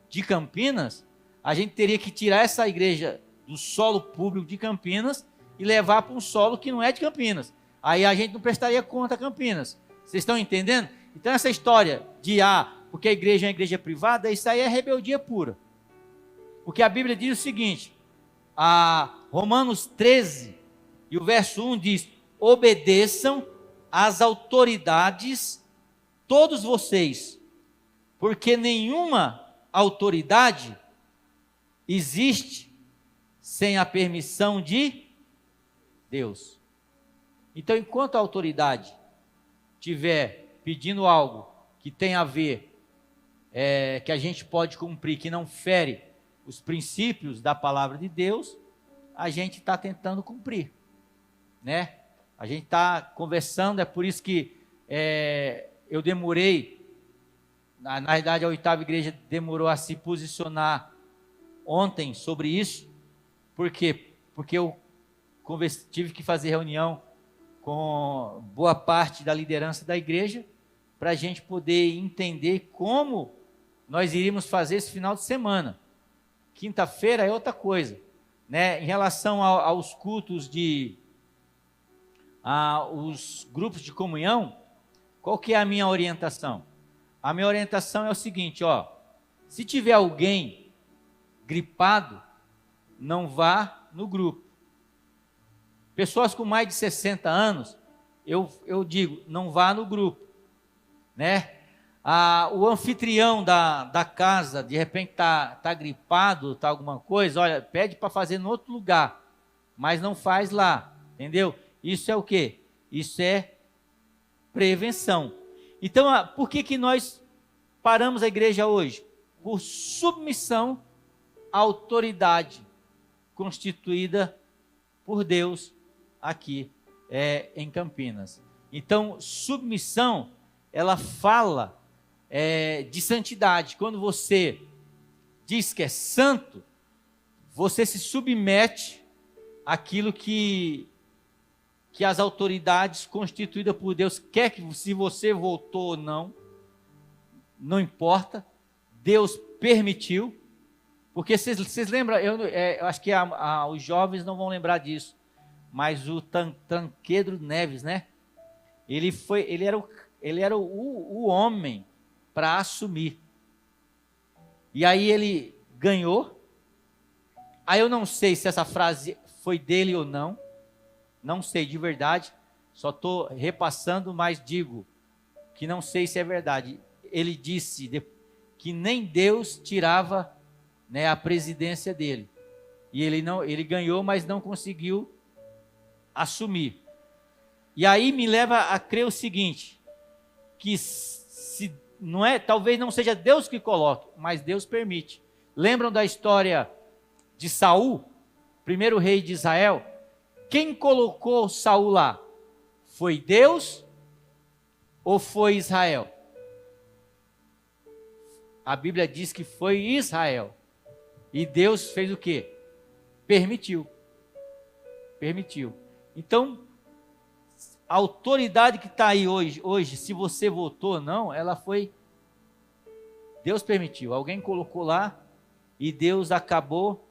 de Campinas, a gente teria que tirar essa igreja do solo público de Campinas e levar para um solo que não é de Campinas. Aí a gente não prestaria conta a Campinas. Vocês estão entendendo? Então essa história de porque a igreja é uma igreja privada, isso aí é rebeldia pura. Porque a Bíblia diz o seguinte, Romanos 13, e o verso 1 diz, obedeçam as autoridades, todos vocês, porque nenhuma autoridade existe sem a permissão de Deus. Então, enquanto a autoridade estiver pedindo algo que tem a ver, que a gente pode cumprir, que não fere os princípios da palavra de Deus, a gente está tentando cumprir, né? A gente está conversando, é por isso que eu demorei, na realidade a oitava igreja demorou a se posicionar ontem sobre isso. Por quê? Porque eu tive que fazer reunião com boa parte da liderança da igreja, para a gente poder entender como nós iríamos fazer esse final de semana. Quinta-feira é outra coisa, né? Em relação aos cultos os grupos de comunhão, qual que é a minha orientação? A minha orientação é o seguinte, se tiver alguém gripado, não vá no grupo. Pessoas com mais de 60 anos, eu digo, não vá no grupo, né? O anfitrião da casa, de repente tá gripado, tá alguma coisa, olha, pede para fazer em outro lugar, mas não faz lá, entendeu? Isso é o quê? Isso é prevenção. Então, por que nós paramos a igreja hoje? Por submissão à autoridade constituída por Deus aqui em Campinas. Então, submissão, ela fala de santidade. Quando você diz que é santo, você se submete àquilo que as autoridades constituídas por Deus quer que, se você votou ou não, não importa, Deus permitiu, porque vocês lembram, eu acho que os jovens não vão lembrar disso, mas o Tancredo Neves, né? Ele era o homem para assumir. E aí ele ganhou. Aí eu não sei se essa frase foi dele ou não. Não sei de verdade. Só estou repassando, mas digo que não sei se é verdade. Ele disse que nem Deus tirava, né, a presidência dele. E ele ganhou, mas não conseguiu assumir. E aí me leva a crer o seguinte, que se não talvez não seja Deus que coloque, mas Deus permite. Lembram da história de Saul, primeiro rei de Israel? Quem colocou Saul lá? Foi Deus ou foi Israel? A Bíblia diz que foi Israel. E Deus fez o quê? Permitiu. Permitiu. Então, a autoridade que está aí hoje, se você votou ou não, ela foi... Deus permitiu. Alguém colocou lá e Deus acabou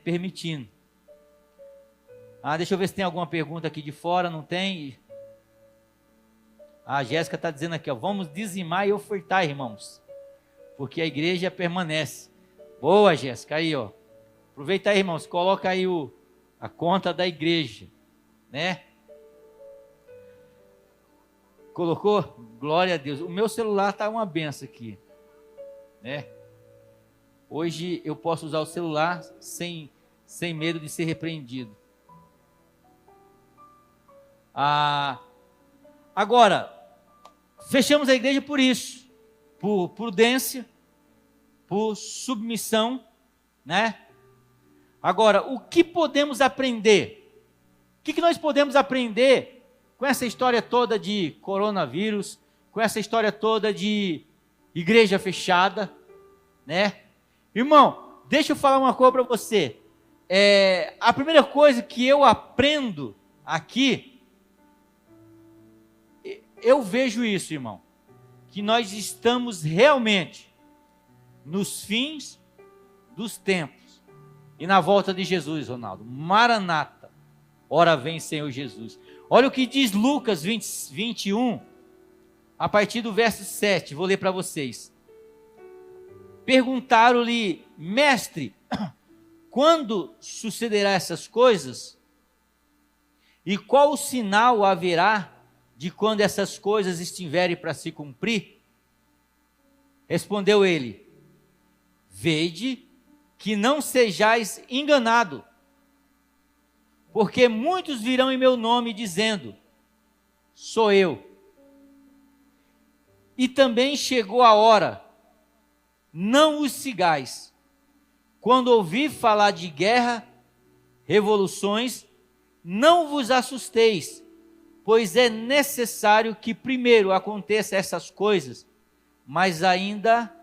permitindo. Deixa eu ver se tem alguma pergunta aqui de fora. Não tem? A Jéssica está dizendo aqui, vamos dizimar e ofertar, irmãos, porque a igreja permanece. Boa, Jéssica, aí, aproveita aí, irmãos, coloca aí a conta da igreja, né? Colocou? Glória a Deus. O meu celular está uma benção aqui, né? Hoje eu posso usar o celular sem medo de ser repreendido. Agora, fechamos a igreja por isso, por prudência, por submissão, né? Agora, o que podemos aprender? O que nós podemos aprender com essa história toda de coronavírus, com essa história toda de igreja fechada, né? Irmão, deixa eu falar uma coisa para você. A primeira coisa que eu aprendo aqui, eu vejo isso, irmão, que nós estamos realmente nos fins dos tempos e na volta de Jesus, Ronaldo. Maranata, ora vem Senhor Jesus. Olha o que diz Lucas 21, a partir do verso 7, vou ler para vocês. Perguntaram-lhe, mestre, quando sucederá essas coisas? E qual o sinal haverá de quando essas coisas estiverem para se cumprir? Respondeu ele: vede que não sejais enganado, porque muitos virão em meu nome dizendo: sou eu. E também chegou a hora, não os sigais. Quando ouvir falar de guerra, revoluções, não vos assusteis, pois é necessário que primeiro aconteça essas coisas, mas ainda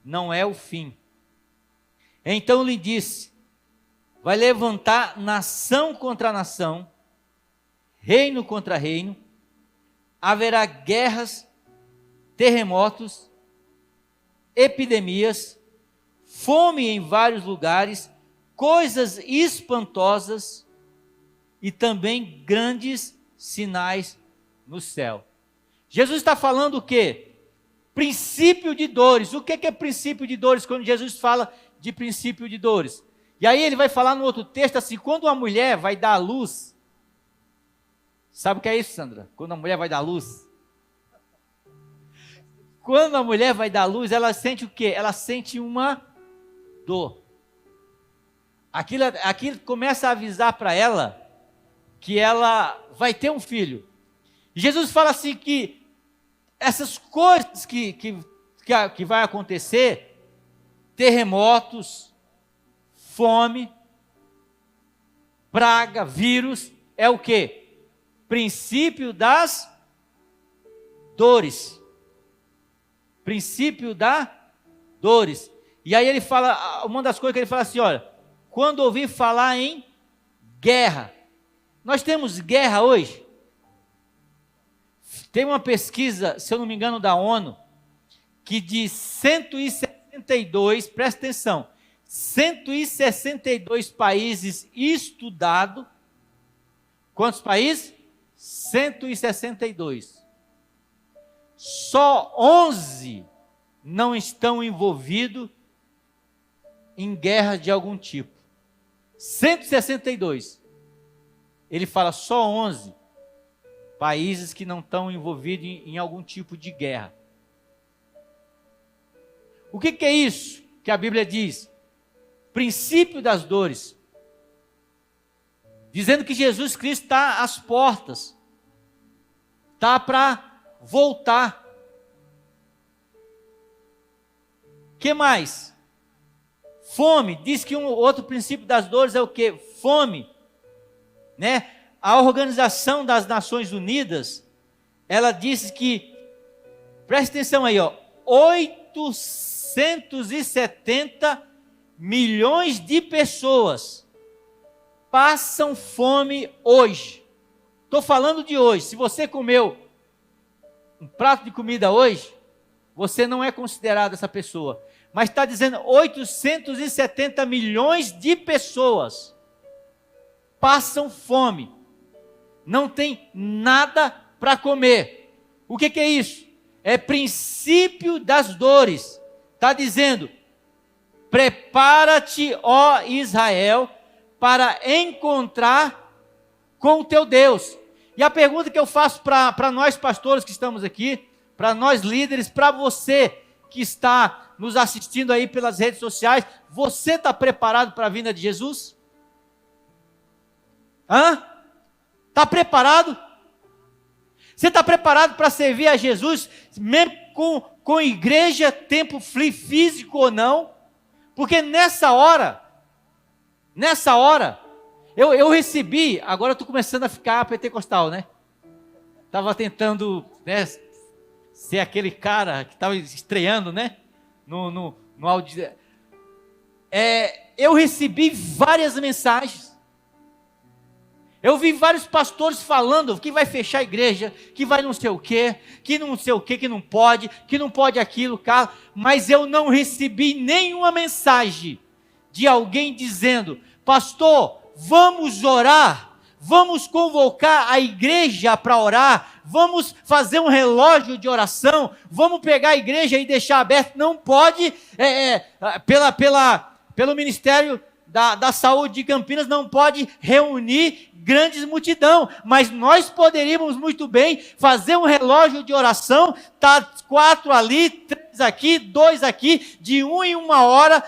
não é o fim. Então lhe disse: vai levantar nação contra nação, reino contra reino, haverá guerras, terremotos, epidemias, fome em vários lugares, coisas espantosas e também grandes sinais no céu. Jesus está falando o quê? Princípio de dores. O que é princípio de dores quando Jesus fala de princípio de dores? E aí ele vai falar no outro texto assim: quando uma mulher vai dar à luz, sabe o que é isso, Sandra? Quando a mulher vai dar à luz? Quando a mulher vai dar à luz, ela sente o quê? Ela sente uma dor. Aquilo começa a avisar para ela que ela vai ter um filho. E Jesus fala assim que essas coisas que vai acontecer, terremotos, fome, praga, vírus, é o quê? Princípio das dores. Princípio das dores. E aí ele fala, uma das coisas que ele fala assim, olha, quando ouvir falar em guerra, nós temos guerra hoje. Tem uma pesquisa, se eu não me engano, da ONU, que de 162, presta atenção, 162 países estudados. Quantos países? 162. Só 11 não estão envolvidos em guerra de algum tipo. 162. Ele fala só 11 países que não estão envolvidos em algum tipo de guerra. O que é isso que a Bíblia diz? Princípio das dores. Dizendo que Jesus Cristo está às portas. Está para voltar. Que mais? Fome. Diz que outro princípio das dores é o quê? Fome. Né? A Organização das Nações Unidas, ela disse que, presta atenção aí, ó, 870 milhões de pessoas passam fome hoje. Estou falando de hoje. Se você comeu um prato de comida hoje, você não é considerado essa pessoa. Mas está dizendo 870 milhões de pessoas passam fome. Não tem nada para comer. O que é isso? É princípio das dores. Está dizendo: prepara-te, ó Israel, para encontrar com o teu Deus. E a pergunta que eu faço para nós pastores que estamos aqui, para nós líderes, para você que está nos assistindo aí pelas redes sociais, você está preparado para a vinda de Jesus? Está preparado? Você está preparado para servir a Jesus, mesmo com igreja, tempo físico ou não? Porque nessa hora, eu recebi, agora eu estou começando a ficar pentecostal, né? Estava tentando, né, ser aquele cara que estava estreando, né? No áudio. Eu recebi várias mensagens. Eu vi vários pastores falando que vai fechar a igreja, que vai não sei o quê, que não pode aquilo, cara. Mas eu não recebi nenhuma mensagem de alguém dizendo: pastor, vamos orar, vamos convocar a igreja para orar, vamos fazer um relógio de oração, vamos pegar a igreja e deixar aberto. Não pode, pelo Ministério da saúde de Campinas não pode reunir grandes multidão, mas nós poderíamos muito bem fazer um relógio de oração, tá 4 ali, 3 aqui, 2 aqui, de 1 em 1 hora,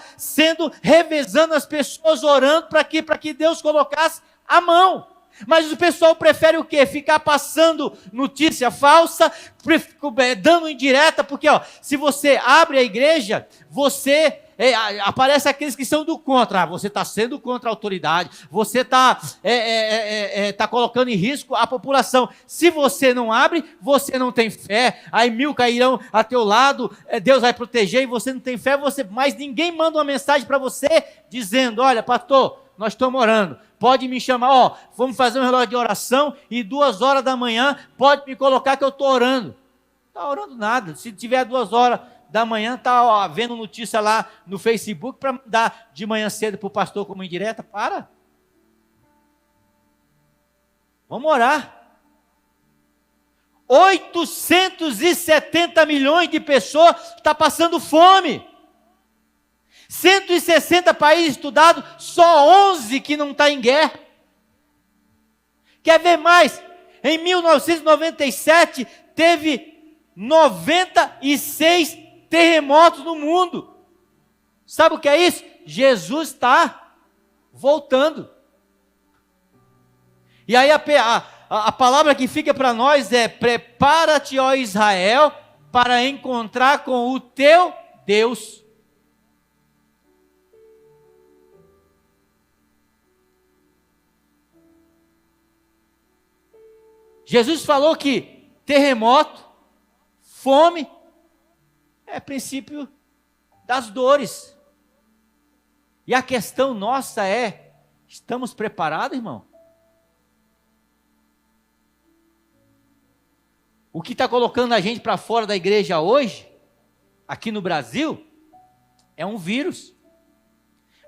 revezando as pessoas, orando para que Deus colocasse a mão. Mas o pessoal prefere o quê? Ficar passando notícia falsa, dando indireta, porque se você abre a igreja, aparece aqueles que são do contra. Você está sendo contra a autoridade, você está colocando em risco a população. Se você não abre, você não tem fé, aí 1000 cairão a teu lado, Deus vai proteger e você não tem fé, mas ninguém manda uma mensagem para você dizendo: olha, pastor, nós estamos orando, pode me chamar, vamos fazer um relógio de oração e 2 horas da manhã, pode me colocar que eu estou orando. Não está orando nada. Se tiver 2 horas da manhã, está vendo notícia lá no Facebook para mandar de manhã cedo para o pastor como indireta. Para. Vamos orar. 870 milhões de pessoas estão passando fome. 160 países estudados, só 11 que não está em guerra. Quer ver mais? Em 1997, teve 96 terremotos no mundo. Sabe o que é isso? Jesus está voltando. E aí a palavra que fica para nós é: prepara-te, ó Israel, para encontrar com o teu Deus. Jesus falou que terremoto, fome, é princípio das dores. E a questão nossa é: estamos preparados, irmão? O que está colocando a gente para fora da igreja hoje, aqui no Brasil, é um vírus.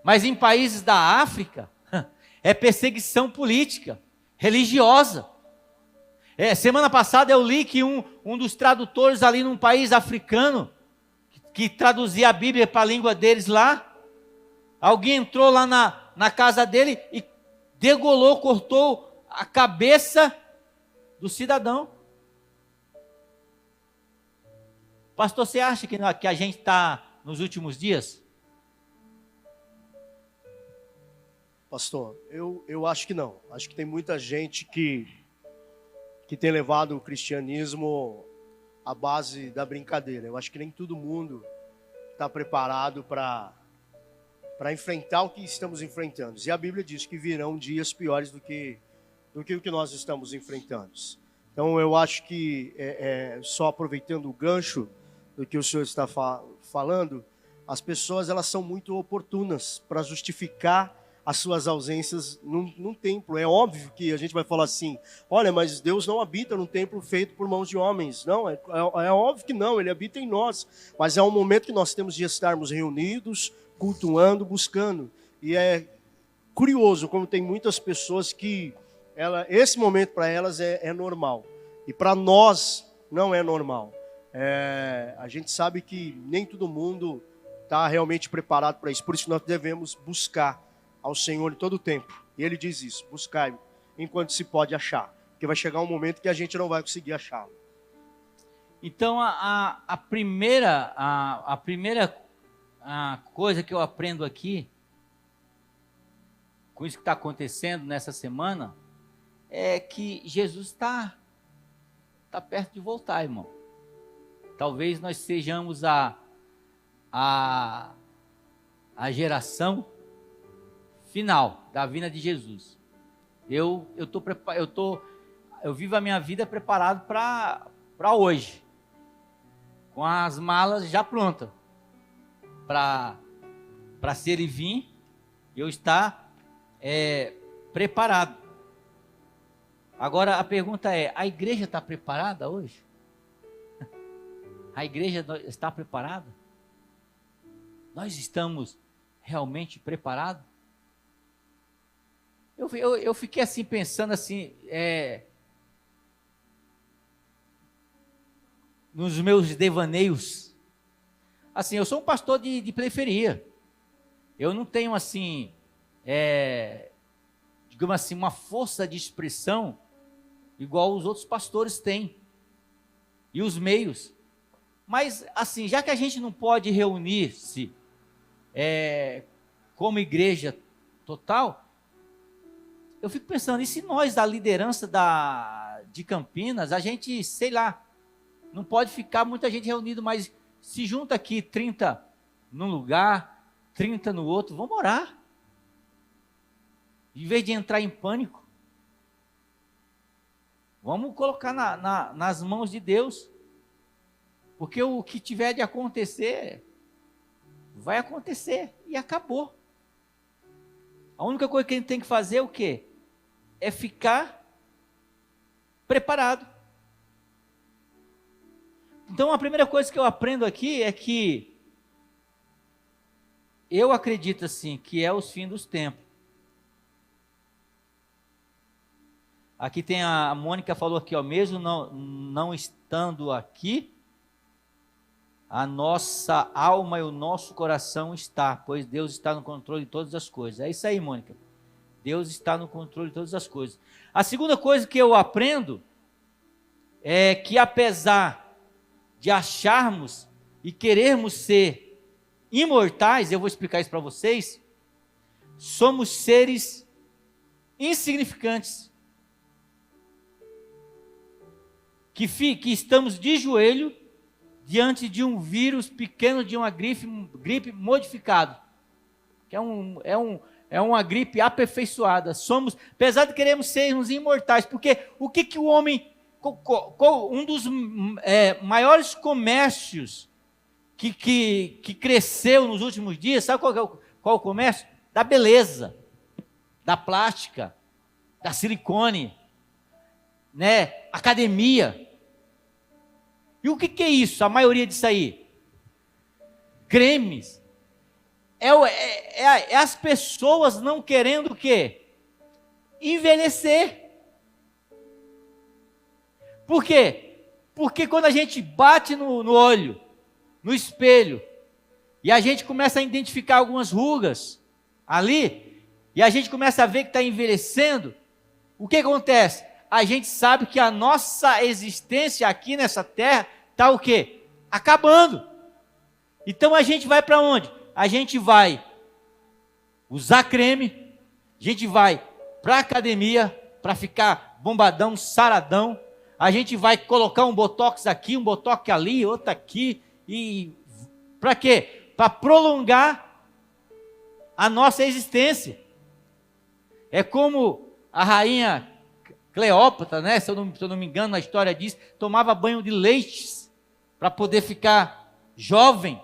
Mas em países da África, é perseguição política, religiosa. Semana passada eu li que um dos tradutores ali num país africano, que traduzia a Bíblia para a língua deles lá, alguém entrou lá na casa dele e degolou, cortou a cabeça do cidadão. Pastor, você acha que a gente está nos últimos dias?
Pastor, eu acho que não. Acho que tem muita gente que tem levado o cristianismo à base da brincadeira. Eu acho que nem todo mundo está preparado para enfrentar o que estamos enfrentando. E a Bíblia diz que virão dias piores do que o que nós estamos enfrentando. Então eu acho que, só aproveitando o gancho do que o senhor está falando, as pessoas elas são muito oportunas para justificar as suas ausências num templo. É óbvio que a gente vai falar assim: olha, mas Deus não habita num templo feito por mãos de homens. Não, é óbvio que não, Ele habita em nós. Mas é um momento que nós temos de estarmos reunidos, cultuando, buscando. E é curioso como tem muitas pessoas que esse momento para elas é normal. E para nós não é normal. A gente sabe que nem todo mundo está realmente preparado para isso. Por isso nós devemos buscar ao Senhor em todo o tempo. E Ele diz isso: buscai enquanto se pode achar, porque vai chegar um momento que a gente não vai conseguir achá-lo.
Então a primeira coisa que eu aprendo aqui, com isso que está acontecendo nessa semana, é que Jesus está perto de voltar, irmão. Talvez nós sejamos a geração final da vinda de Jesus. Eu vivo a minha vida preparado para hoje, com as malas já prontas, para se Ele vir, eu estar preparado. Agora a pergunta é: a igreja está preparada hoje? A igreja está preparada? Nós estamos realmente preparados? Eu fiquei assim pensando assim, nos meus devaneios. Assim, eu sou um pastor de periferia. Eu não tenho assim digamos assim, uma força de expressão igual os outros pastores têm, e os meios. Mas, assim, já que a gente não pode reunir-se como igreja total, eu fico pensando, e se nós, da liderança de Campinas, a gente, sei lá, não pode ficar muita gente reunida, mas se junta aqui 30 num lugar, 30 no outro, vamos orar. Em vez de entrar em pânico, vamos colocar nas mãos de Deus. Porque o que tiver de acontecer, vai acontecer e acabou. A única coisa que a gente tem que fazer é o quê? É ficar preparado. Então a primeira coisa que eu aprendo aqui é que eu acredito assim, que é os fins dos tempos. Aqui tem a Mônica falou aqui, ó, mesmo não estando aqui, a nossa alma e o nosso coração está, pois Deus está no controle de todas as coisas. É isso aí, Mônica. Deus está no controle de todas as coisas. A segunda coisa que eu aprendo é que, apesar de acharmos e querermos ser imortais, eu vou explicar isso para vocês, somos seres insignificantes, que estamos de joelho diante de um vírus pequeno, de uma gripe modificado, que é uma gripe aperfeiçoada. Somos, apesar de queremos sermos imortais, porque o que o homem, um dos maiores comércios que cresceu nos últimos dias, sabe qual é o comércio? Da beleza, da plástica, da silicone, né? Academia. E o que é isso? A maioria disso aí? Cremes. É as pessoas não querendo o quê? Envelhecer. Por quê? Porque quando a gente bate no olho, no espelho, e a gente começa a identificar algumas rugas ali, e a gente começa a ver que está envelhecendo, o que acontece? A gente sabe que a nossa existência aqui nessa terra está o quê? Acabando. Então a gente vai para onde? A gente vai usar creme, a gente vai para a academia para ficar bombadão, saradão, a gente vai colocar um botox aqui, um botox ali, outro aqui, e para quê? Para prolongar a nossa existência. É como a rainha Cleópatra, né? Se eu não me engano, a história diz, tomava banho de leites para poder ficar jovem.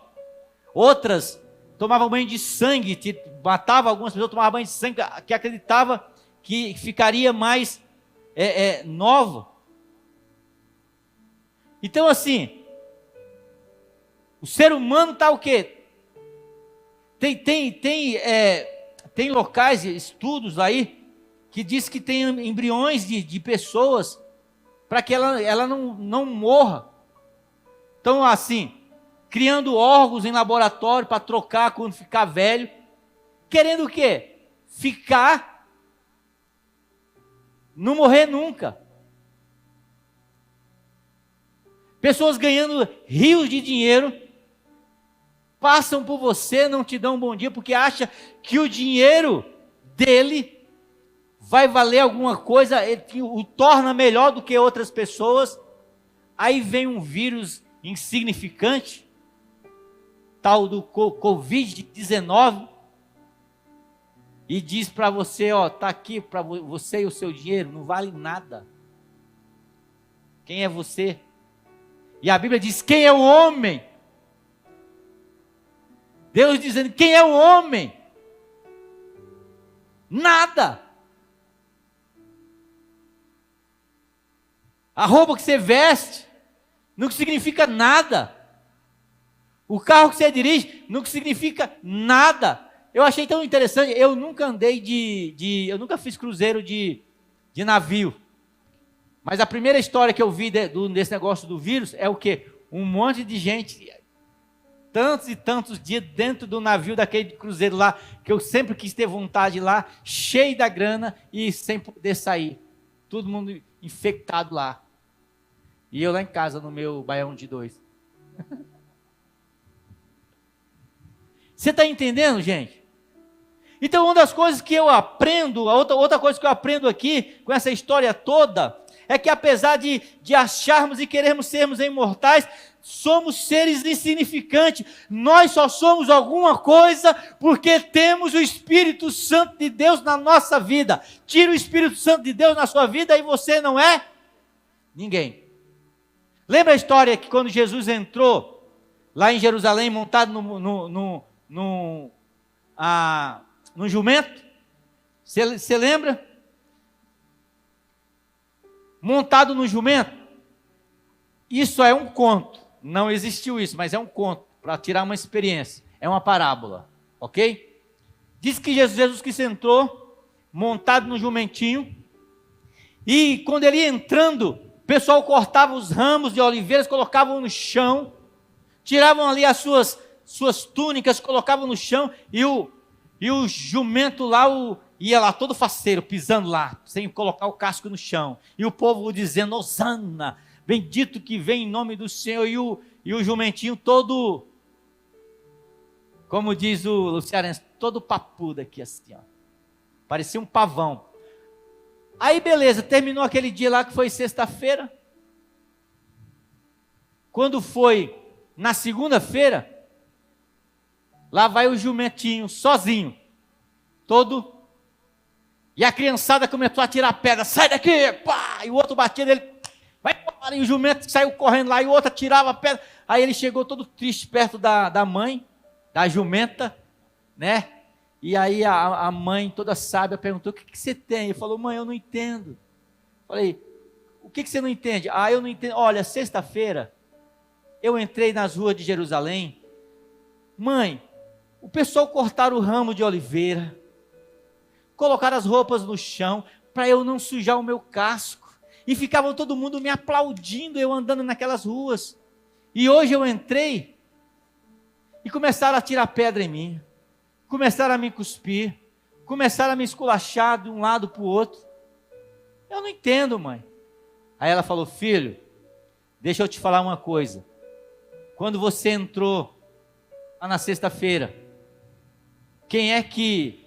Outras tomavam banho de sangue, matava algumas pessoas, tomavam banho de sangue, que acreditava que ficaria mais nova. Então, assim, o ser humano está o quê? Tem locais, estudos aí, que diz que tem embriões de pessoas para que ela não morra. Então, assim, criando órgãos em laboratório para trocar quando ficar velho, querendo o quê? Ficar, não morrer nunca. Pessoas ganhando rios de dinheiro, passam por você, não te dão um bom dia, porque acha que o dinheiro dele vai valer alguma coisa, ele o torna melhor do que outras pessoas. Aí vem um vírus insignificante, tal do Covid-19, e diz para você, ó, tá aqui para você e o seu dinheiro, não vale nada. Quem é você? E a Bíblia diz, quem é o homem? Deus dizendo, quem é o homem? Nada. A roupa que você veste não significa nada. O carro que você dirige não significa nada. Eu achei tão interessante, eu nunca andei eu nunca fiz cruzeiro de navio. Mas a primeira história que eu vi desse negócio do vírus é o quê? Um monte de gente tantos e tantos dias dentro do navio daquele cruzeiro lá, que eu sempre quis ter vontade lá, cheio da grana e sem poder sair. Todo mundo infectado lá. E eu lá em casa, no meu baião de 2. Você está entendendo, gente? Então, uma das coisas que eu aprendo, outra coisa que eu aprendo aqui, com essa história toda, é que apesar de acharmos e querermos sermos imortais, somos seres insignificantes. Nós só somos alguma coisa porque temos o Espírito Santo de Deus na nossa vida. Tira o Espírito Santo de Deus na sua vida e você não é ninguém. Lembra a história que quando Jesus entrou lá em Jerusalém, montado no jumento? Você lembra? Montado no jumento. Isso é um conto. Não existiu isso, mas é um conto para tirar uma experiência. É uma parábola, ok? Diz que Jesus Cristo entrou montado no jumentinho e quando ele ia entrando, o pessoal cortava os ramos de oliveiras, colocavam no chão, tiravam ali as suas túnicas, colocavam no chão e o jumento lá ia lá todo faceiro, pisando lá, sem colocar o casco no chão. E o povo dizendo, Hosana, bendito que vem em nome do Senhor. E o jumentinho todo, como diz o cearense, todo papudo aqui assim, ó. Parecia um pavão. Aí beleza, terminou aquele dia lá que foi sexta-feira. Quando foi na segunda-feira, lá vai o jumentinho sozinho, todo. E a criançada começou a tirar pedra, sai daqui, pá! E o outro batia nele, vai embora. E o jumento saiu correndo lá, e o outro tirava a pedra. Aí ele chegou todo triste perto da mãe, da jumenta, né? E aí a mãe, toda sábia, perguntou, o que você tem? Ele falou, mãe, eu não entendo. Falei, o que você não entende? Ah, eu não entendo. Olha, sexta-feira, eu entrei nas ruas de Jerusalém. Mãe, o pessoal cortaram o ramo de oliveira, colocaram as roupas no chão, para eu não sujar o meu casco. E ficavam todo mundo me aplaudindo, eu andando naquelas ruas. E hoje eu entrei, e começaram a tirar pedra em mim. Começaram a me cuspir. Começaram a me esculachar de um lado para o outro. Eu não entendo, mãe. Aí ela falou, filho, deixa eu te falar uma coisa. Quando você entrou lá na sexta-feira, quem é que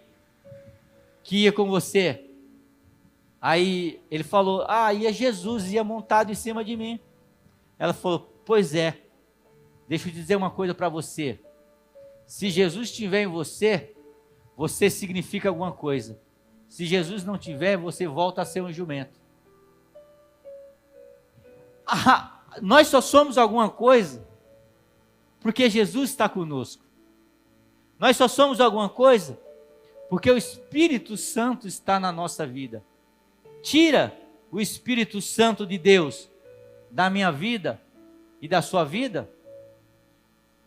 ia com você? Aí ele falou, ia Jesus, ia montado em cima de mim. Ela falou, pois é, deixa eu dizer uma coisa para você. Se Jesus estiver em você, você significa alguma coisa. Se Jesus não tiver, você volta a ser um jumento. Nós só somos alguma coisa porque Jesus está conosco. Nós só somos alguma coisa porque o Espírito Santo está na nossa vida. Tira o Espírito Santo de Deus da minha vida e da sua vida,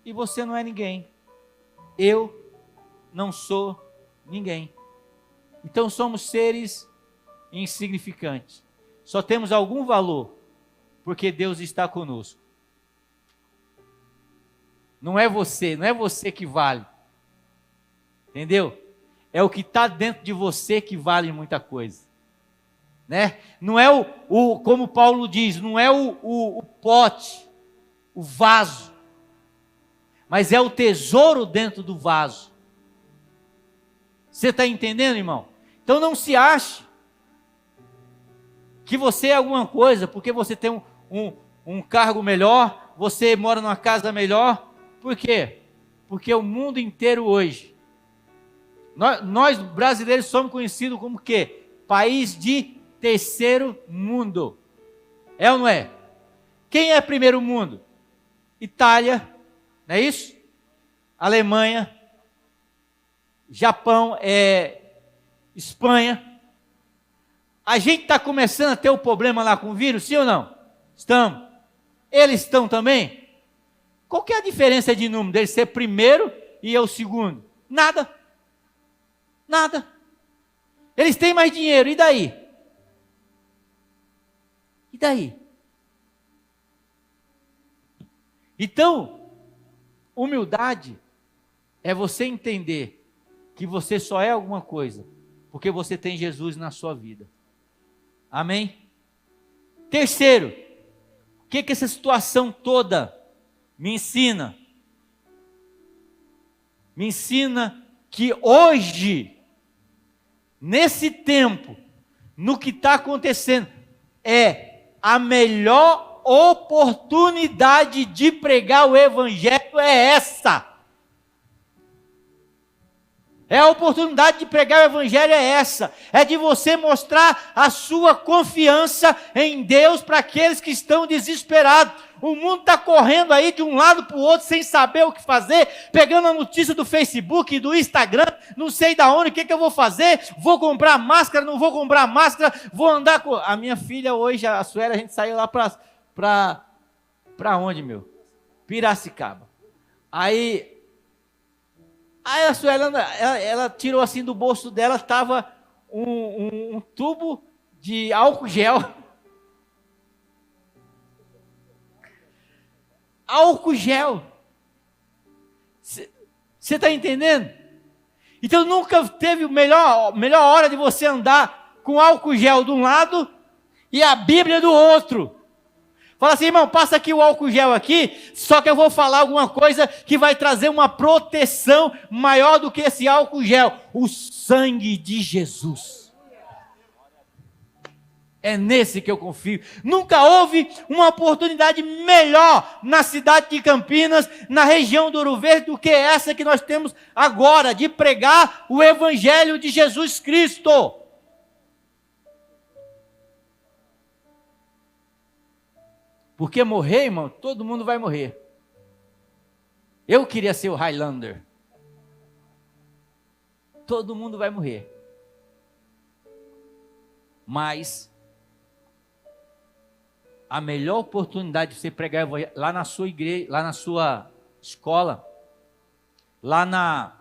e você não é ninguém. Eu não sou ninguém. Então somos seres insignificantes. Só temos algum valor porque Deus está conosco. Não é você que vale. Entendeu? É o que está dentro de você que vale muita coisa. Né? Não é como Paulo diz, não é o pote, o vaso, mas é o tesouro dentro do vaso. Você está entendendo, irmão? Então não se ache que você é alguma coisa, porque você tem um cargo melhor, você mora numa casa melhor. Por quê? Porque o mundo inteiro hoje, nós brasileiros somos conhecidos como o quê? País de terceiro mundo. É ou não é? Quem é primeiro mundo? Itália, não é isso? Alemanha, Japão, Espanha. A gente está começando a ter o problema lá com o vírus, sim ou não? Estamos. Eles estão também? Qual que é a diferença de número dele ser primeiro e eu segundo? Nada. Nada. Eles têm mais dinheiro, e daí? E daí? Então, Humildade é você entender que você só é alguma coisa porque você tem Jesus na sua vida. Amém? Terceiro, o que essa situação toda me ensina? Me ensina que hoje, nesse tempo, no que está acontecendo, é a melhor oportunidade de pregar o Evangelho é essa. É a oportunidade de pregar o Evangelho é essa. É de você mostrar a sua confiança em Deus para aqueles que estão desesperados. O mundo está correndo aí de um lado para o outro sem saber o que fazer, pegando a notícia do Facebook, do Instagram, não sei da onde, o que eu vou fazer, vou comprar máscara, não vou comprar máscara, vou andar com... A minha filha hoje, a Suela, a gente saiu lá para onde, meu? Piracicaba. Aí a Suela, ela tirou assim do bolso dela, estava um tubo de álcool gel. Álcool gel. Você está entendendo? Então nunca teve melhor hora de você andar com álcool gel de um lado e a Bíblia do outro. Fala assim, irmão, passa aqui o álcool gel aqui, só que eu vou falar alguma coisa que vai trazer uma proteção maior do que esse álcool gel. O sangue de Jesus. É nesse que eu confio. Nunca houve uma oportunidade melhor na cidade de Campinas, na região do Ouro Verde, do que essa que nós temos agora, de pregar o Evangelho de Jesus Cristo. Porque morrer, irmão, todo mundo vai morrer. Eu queria ser o Highlander. Todo mundo vai morrer. Mas a melhor oportunidade de você pregar lá na sua igreja, lá na sua escola, lá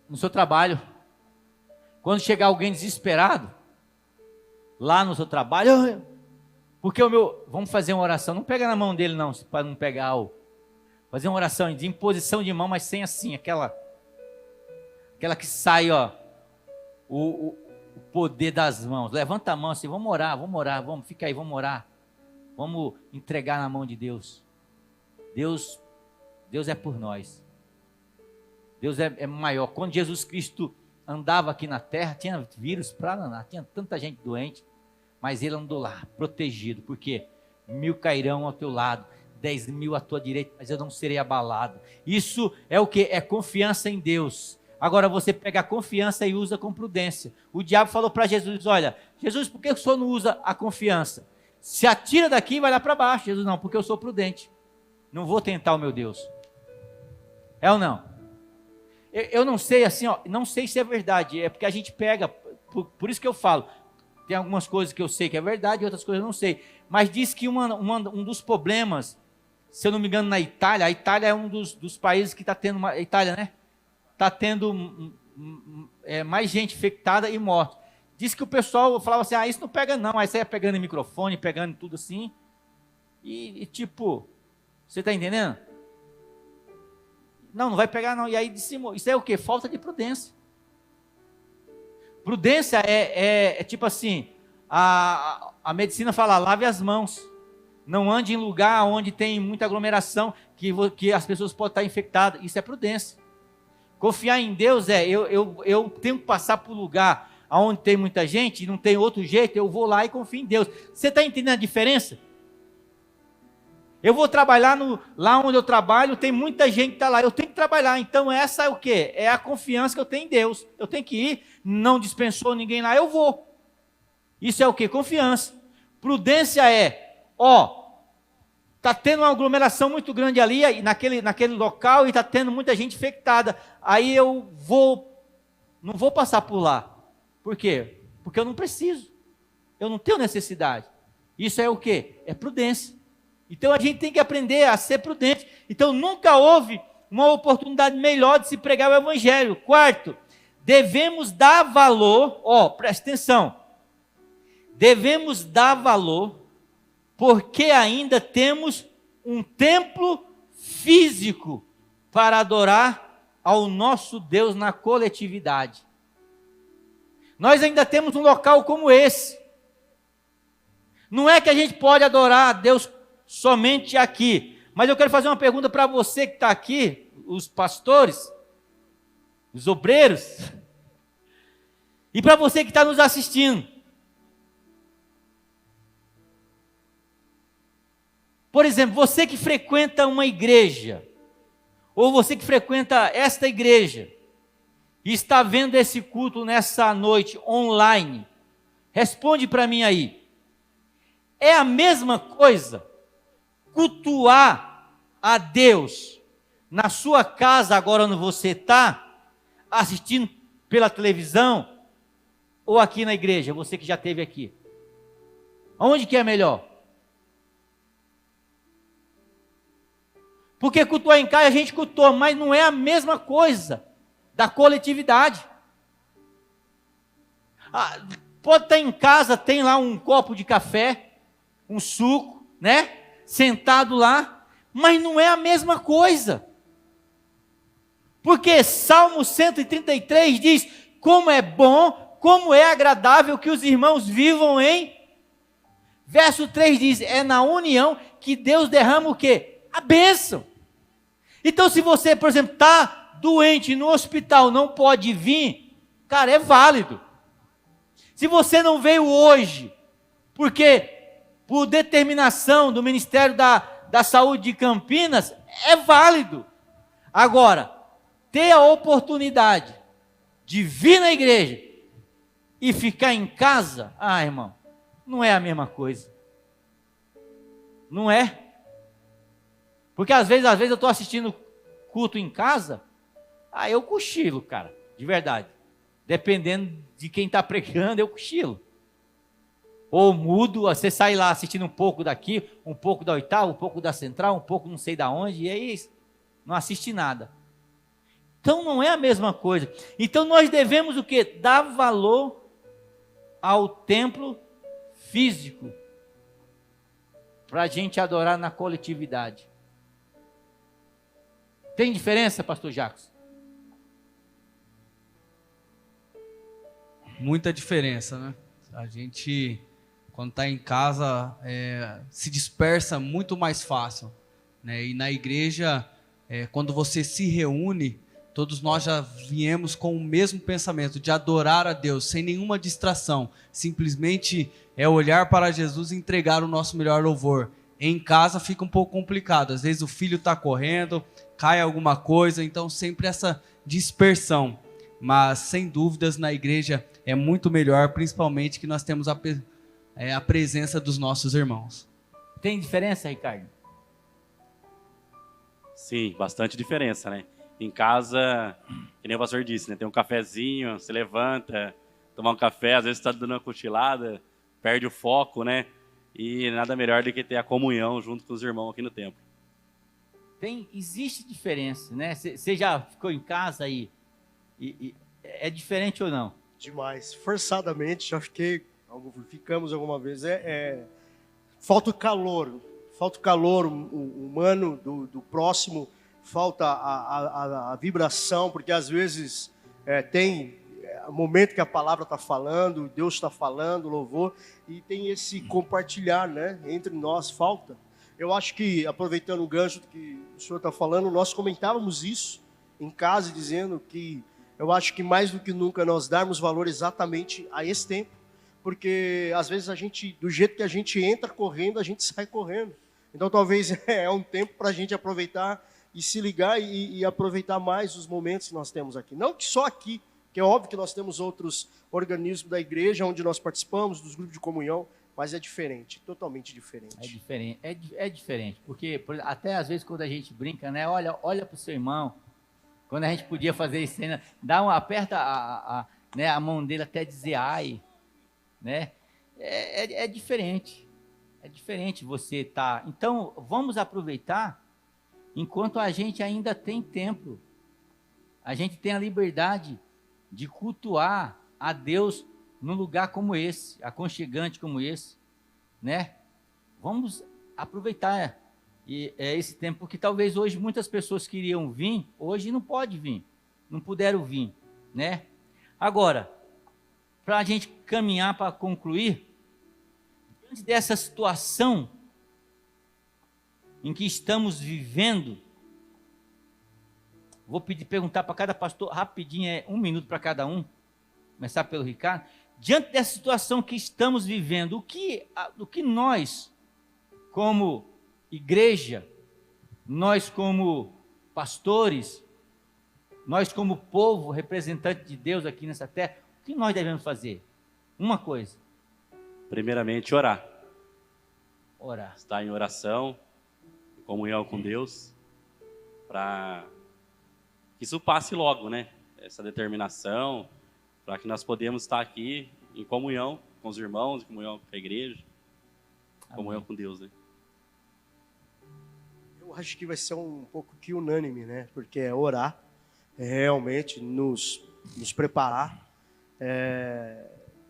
no seu trabalho, quando chegar alguém desesperado, lá no seu trabalho, porque vamos fazer uma oração, não pega na mão dele não, para não pegar fazer uma oração de imposição de mão, mas sem assim, aquela que sai, ó, o poder das mãos. Levanta a mão assim, vamos orar, fica aí, vamos orar. Vamos entregar na mão de Deus. Deus é por nós. Deus é maior. Quando Jesus Cristo andava aqui na terra, tinha vírus para danar, tinha tanta gente doente, mas ele andou lá, protegido, porque 1000 cairão ao teu lado, 10.000 à tua direita, mas eu não serei abalado. Isso é o que? É confiança em Deus. Agora você pega a confiança e usa com prudência. O diabo falou para Jesus, olha, Jesus, por que o senhor não usa a confiança? Se atira daqui e vai lá para baixo. Jesus, não, porque eu sou prudente. Não vou tentar o meu Deus. É ou não? Eu não sei assim, ó, não sei se é verdade, é porque a gente pega, por isso que eu falo, tem algumas coisas que eu sei que é verdade e outras coisas eu não sei. Mas diz que um dos problemas, se eu não me engano na Itália, a Itália é um dos países que está tendo, Itália, né? Está tendo mais gente infectada e morta. Diz que o pessoal falava assim, isso não pega não, aí saia pegando em microfone, pegando tudo assim, e tipo, você está entendendo? Não vai pegar não, e aí disse, isso é o quê? Falta de prudência. Prudência é tipo assim, a medicina fala, lave as mãos, não ande em lugar onde tem muita aglomeração, que as pessoas podem estar infectadas, isso é prudência. Confiar em Deus eu tenho que passar por lugar onde tem muita gente, e não tem outro jeito, eu vou lá e confio em Deus. Você está entendendo a diferença? Eu vou trabalhar lá onde eu trabalho, tem muita gente que está lá, eu tenho que trabalhar, então essa é o quê? É a confiança que eu tenho em Deus, eu tenho que ir, não dispensou ninguém lá, eu vou. Isso é o quê? Confiança. Prudência está tendo uma aglomeração muito grande ali, naquele local, e está tendo muita gente infectada, aí eu não vou passar por lá. Por quê? Porque eu não preciso, eu não tenho necessidade. Isso é o quê? É prudência. Então a gente tem que aprender a ser prudente. Então nunca houve uma oportunidade melhor de se pregar o Evangelho. Quarto, devemos dar valor, presta atenção, devemos dar valor, porque ainda temos um templo físico para adorar ao nosso Deus na coletividade. Nós ainda temos um local como esse. Não é que a gente pode adorar a Deus somente aqui, mas eu quero fazer uma pergunta para você que está aqui, os pastores, os obreiros, e para você que está nos assistindo. Por exemplo, você que frequenta uma igreja, ou você que frequenta esta igreja, e está vendo esse culto nessa noite online, responde para mim aí. É a mesma coisa cultuar a Deus na sua casa agora onde você está, assistindo pela televisão, ou aqui na igreja, você que já esteve aqui? Onde que é melhor? Porque cultuar em casa a gente cultua, mas não é a mesma coisa da coletividade. Pode estar em casa, tem lá um copo de café, um suco, né? Sentado lá, mas não é a mesma coisa. Porque Salmo 133 diz: como é bom, como é agradável que os irmãos vivam em... Verso 3 diz: é na união que Deus derrama o quê? A bênção. Então, se você, por exemplo, está doente no hospital, não pode vir, cara, é válido. Se você não veio hoje, porque por determinação do Ministério da Saúde de Campinas, é válido. Agora, ter a oportunidade de vir na igreja e ficar em casa, irmão, não é a mesma coisa. Não é. Porque às vezes eu estou assistindo culto em casa, eu cochilo, cara, de verdade. Dependendo de quem está pregando, eu cochilo. Ou mudo, você sai lá assistindo um pouco daqui, um pouco da oitava, um pouco da central, um pouco não sei da onde, e aí não assiste nada. Então não é a mesma coisa. Então nós devemos o quê? Dar valor ao templo físico, para a gente adorar na coletividade. Tem diferença, pastor Jacos?
Muita diferença, né? A gente, quando está em casa, se dispersa muito mais fácil, né? E na igreja, quando você se reúne, todos nós já viemos com o mesmo pensamento de adorar a Deus, sem nenhuma distração. Simplesmente olhar para Jesus e entregar o nosso melhor louvor. Em casa fica um pouco complicado. Às vezes o filho está correndo, cai alguma coisa, então sempre essa dispersão. Mas, sem dúvidas, na igreja é muito melhor, principalmente que nós temos a presença dos nossos irmãos.
Tem diferença, Ricardo?
Sim, bastante diferença, né? Em casa, que nem o pastor disse, né? Tem um cafezinho, você levanta, tomar um café, às vezes está dando uma cochilada, perde o foco, né? E nada melhor do que ter a comunhão junto com os irmãos aqui no templo.
Existe diferença, né? Você já ficou em casa e é diferente ou não?
Demais. Forçadamente, ficamos alguma vez. Falta o calor humano do próximo, falta a vibração, porque às vezes tem momento que a palavra está falando, Deus está falando, louvor, e tem esse compartilhar, né? Entre nós, falta. Eu acho que, aproveitando o gancho que o senhor está falando, nós comentávamos isso em casa, dizendo que eu acho que mais do que nunca nós darmos valor exatamente a esse tempo, porque às vezes do jeito que a gente entra correndo, a gente sai correndo. Então talvez é um tempo para a gente aproveitar e se ligar e aproveitar mais os momentos que nós temos aqui. Não que só aqui, que é óbvio que nós temos outros organismos da igreja onde nós participamos, dos grupos de comunhão, mas é diferente, totalmente diferente.
É diferente, porque até às vezes quando a gente brinca, né? Olha para o seu irmão, quando a gente podia fazer isso, né? Aperta a mão dele até dizer ai, né? É diferente, você tá. Então vamos aproveitar enquanto a gente ainda tem tempo, a gente tem a liberdade de cultuar a Deus num lugar como esse, aconchegante como esse, né? Vamos aproveitar E é esse tempo que talvez hoje muitas pessoas queriam vir, hoje não pode vir, não puderam vir, né? Agora, para a gente caminhar para concluir, diante dessa situação em que estamos vivendo, vou perguntar para cada pastor, rapidinho, 1 minuto para cada um, começar pelo Ricardo. Diante dessa situação que estamos vivendo, o que nós, como igreja, nós como pastores, nós como povo, representante de Deus aqui nessa terra, o que nós devemos fazer? Uma coisa.
Primeiramente, orar.
Orar.
Estar em oração, em comunhão com Deus, para que isso passe logo, né? Essa determinação, para que nós podemos estar aqui em comunhão com os irmãos, em comunhão com a igreja, em comunhão com Deus, né?
Eu acho que vai ser um pouco que unânime, né? Porque é orar, é realmente nos preparar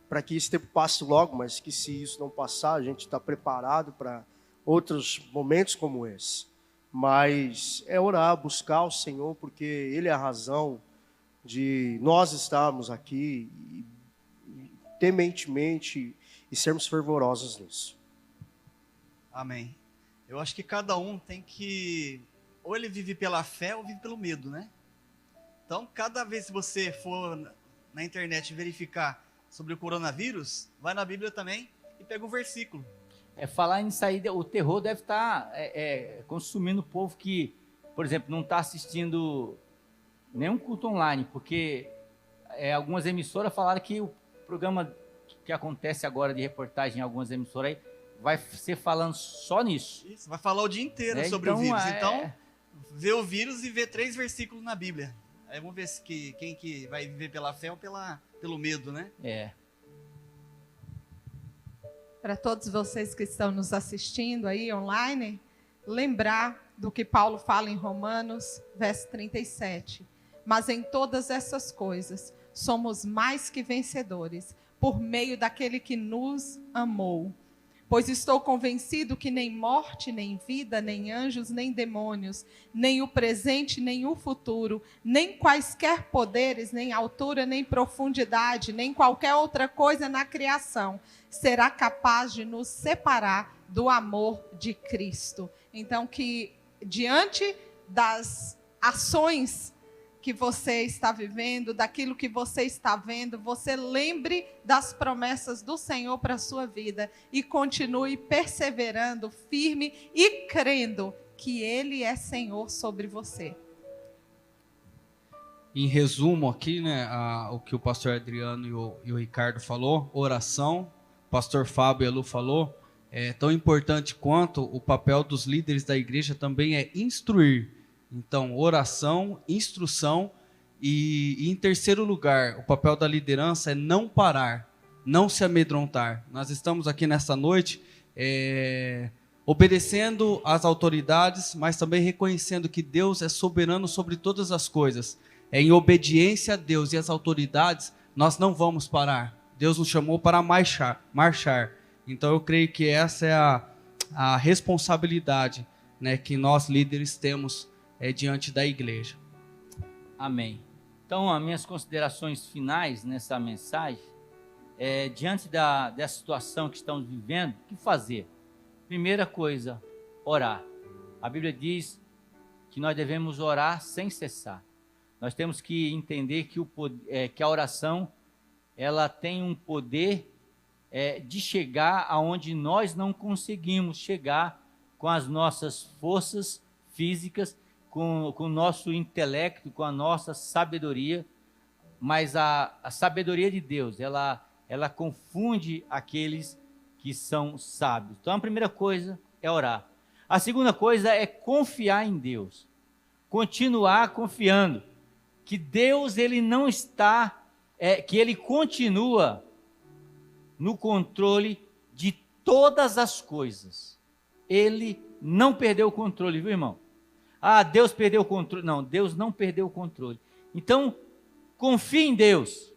para que esse tempo passe logo, mas que se isso não passar, a gente está preparado para outros momentos como esse. Mas é orar, buscar o Senhor, porque Ele é a razão de nós estarmos aqui tementemente e sermos fervorosos nisso.
Amém. Eu acho que cada um tem que, ou ele vive pela fé ou vive pelo medo, né? Então, cada vez que você for na internet verificar sobre o coronavírus, vai na Bíblia também e pega um versículo.
Falar nisso aí, o terror deve estar consumindo o povo que, por exemplo, não está assistindo nenhum culto online, porque algumas emissoras falaram que o programa que acontece agora de reportagem em algumas emissoras aí vai ser falando só nisso.
Isso, vai falar o dia inteiro sobre o vírus. Então, vê o vírus e vê 3 versículos na Bíblia. Aí vamos ver quem que vai viver pela fé ou pelo medo, né?
Para todos vocês que estão nos assistindo aí online, lembrar do que Paulo fala em Romanos, verso 37. Mas em todas essas coisas, somos mais que vencedores, por meio daquele que nos amou. Pois estou convencido que nem morte, nem vida, nem anjos, nem demônios, nem o presente, nem o futuro, nem quaisquer poderes, nem altura, nem profundidade, nem qualquer outra coisa na criação será capaz de nos separar do amor de Cristo. Então, que diante das ações que você está vivendo, daquilo que você está vendo, você lembre das promessas do Senhor para a sua vida e continue perseverando, firme e crendo que Ele é Senhor sobre você.
Em resumo aqui, né, o que o pastor Adriano e o Ricardo falou, oração, o pastor Fábio e a Lu falou, é tão importante quanto o papel dos líderes da igreja também é instruir. Então, oração, instrução e em terceiro lugar, o papel da liderança é não parar, não se amedrontar. Nós estamos aqui nessa noite obedecendo às autoridades, mas também reconhecendo que Deus é soberano sobre todas as coisas. Em obediência a Deus e às autoridades, nós não vamos parar. Deus nos chamou para marchar. Então, eu creio que essa é a responsabilidade, né, que nós líderes temos diante da igreja.
Amém. Então, as minhas considerações finais nessa mensagem, diante dessa situação que estamos vivendo, o que fazer? Primeira coisa, orar. A Bíblia diz que nós devemos orar sem cessar. Nós temos que entender que a oração ela tem um poder de chegar aonde nós não conseguimos chegar com as nossas forças físicas, com o nosso intelecto, com a nossa sabedoria, mas a sabedoria de Deus, ela confunde aqueles que são sábios. Então, a primeira coisa é orar. A segunda coisa é confiar em Deus. Continuar confiando que Deus, ele não está, que ele continua no controle de todas as coisas. Ele não perdeu o controle, viu, irmão? Deus perdeu o controle. Não, Deus não perdeu o controle. Então, confie em Deus.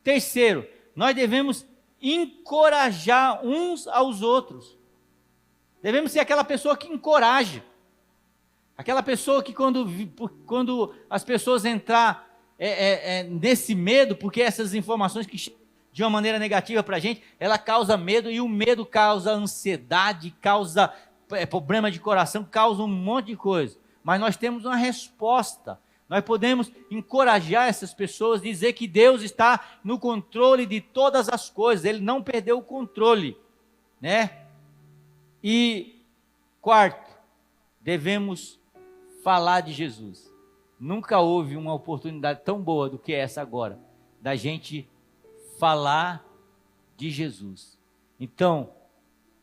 Terceiro, nós devemos encorajar uns aos outros. Devemos ser aquela pessoa que encoraja. Aquela pessoa que quando as pessoas entrar nesse medo, porque essas informações que chegam de uma maneira negativa para a gente, ela causa medo, e o medo causa ansiedade, causa problema de coração, causa um monte de coisa. Mas nós temos uma resposta. Nós podemos encorajar essas pessoas, dizer que Deus está no controle de todas as coisas, Ele não perdeu o controle, né? E quarto, devemos falar de Jesus. Nunca houve uma oportunidade tão boa do que essa agora, da gente falar de Jesus. Então,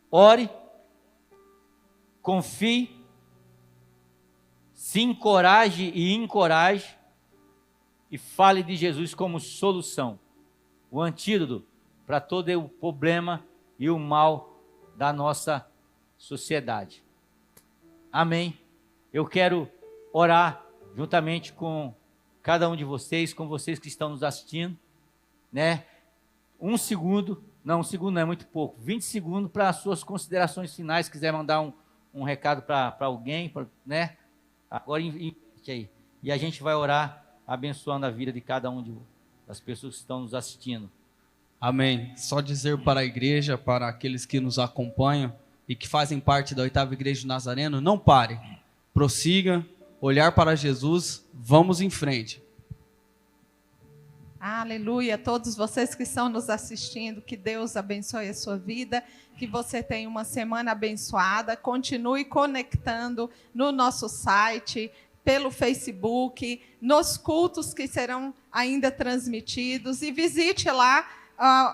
ore, confie, se encoraje e encoraje, e fale de Jesus como solução, o antídoto para todo o problema e o mal da nossa sociedade. Amém. Eu quero orar juntamente com cada um de vocês, com vocês que estão nos assistindo, né? Um segundo não é muito pouco, 20 segundos para as suas considerações finais, se quiser mandar um recado para alguém, né? Agora aí. E a gente vai orar abençoando a vida de cada das pessoas que estão nos assistindo.
Amém. Só dizer para a igreja, para aqueles que nos acompanham e que fazem parte da 8ª Igreja do Nazareno, não pare, prossiga, olhar para Jesus, vamos em frente.
Aleluia, todos vocês que estão nos assistindo, que Deus abençoe a sua vida, que você tenha uma semana abençoada, continue conectando no nosso site, pelo Facebook, nos cultos que serão ainda transmitidos, e visite lá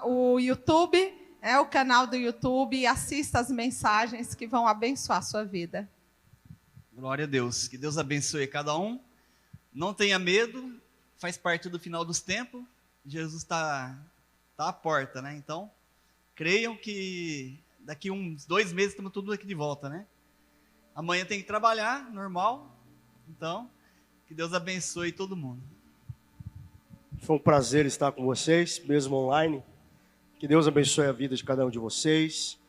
o YouTube, o canal do YouTube, e assista as mensagens que vão abençoar a sua vida.
Glória a Deus, que Deus abençoe cada um, não tenha medo, faz parte do final dos tempos, Jesus está à porta, né? Então, creiam que daqui uns 2 meses estamos tudo aqui de volta, né? Amanhã tem que trabalhar, normal, então, que Deus abençoe todo mundo.
Foi um prazer estar com vocês, mesmo online. Que Deus abençoe a vida de cada um de vocês.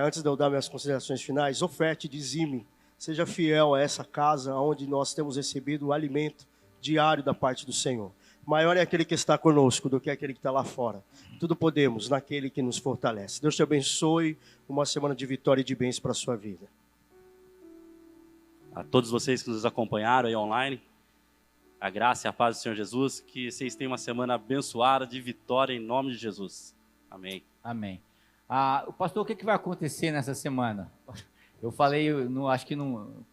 Antes de eu dar minhas considerações finais, oferte, dizime, seja fiel a essa casa onde nós temos recebido o alimento diário da parte do Senhor. Maior é aquele que está conosco do que aquele que está lá fora. Tudo podemos naquele que nos fortalece. Deus te abençoe, uma semana de vitória e de bênçãos para a sua vida.
A todos vocês que nos acompanharam aí online, a graça e a paz do Senhor Jesus, que vocês tenham uma semana abençoada de vitória em nome de Jesus. Amém.
Amém. Pastor, o que vai acontecer nessa semana? Eu falei, acho que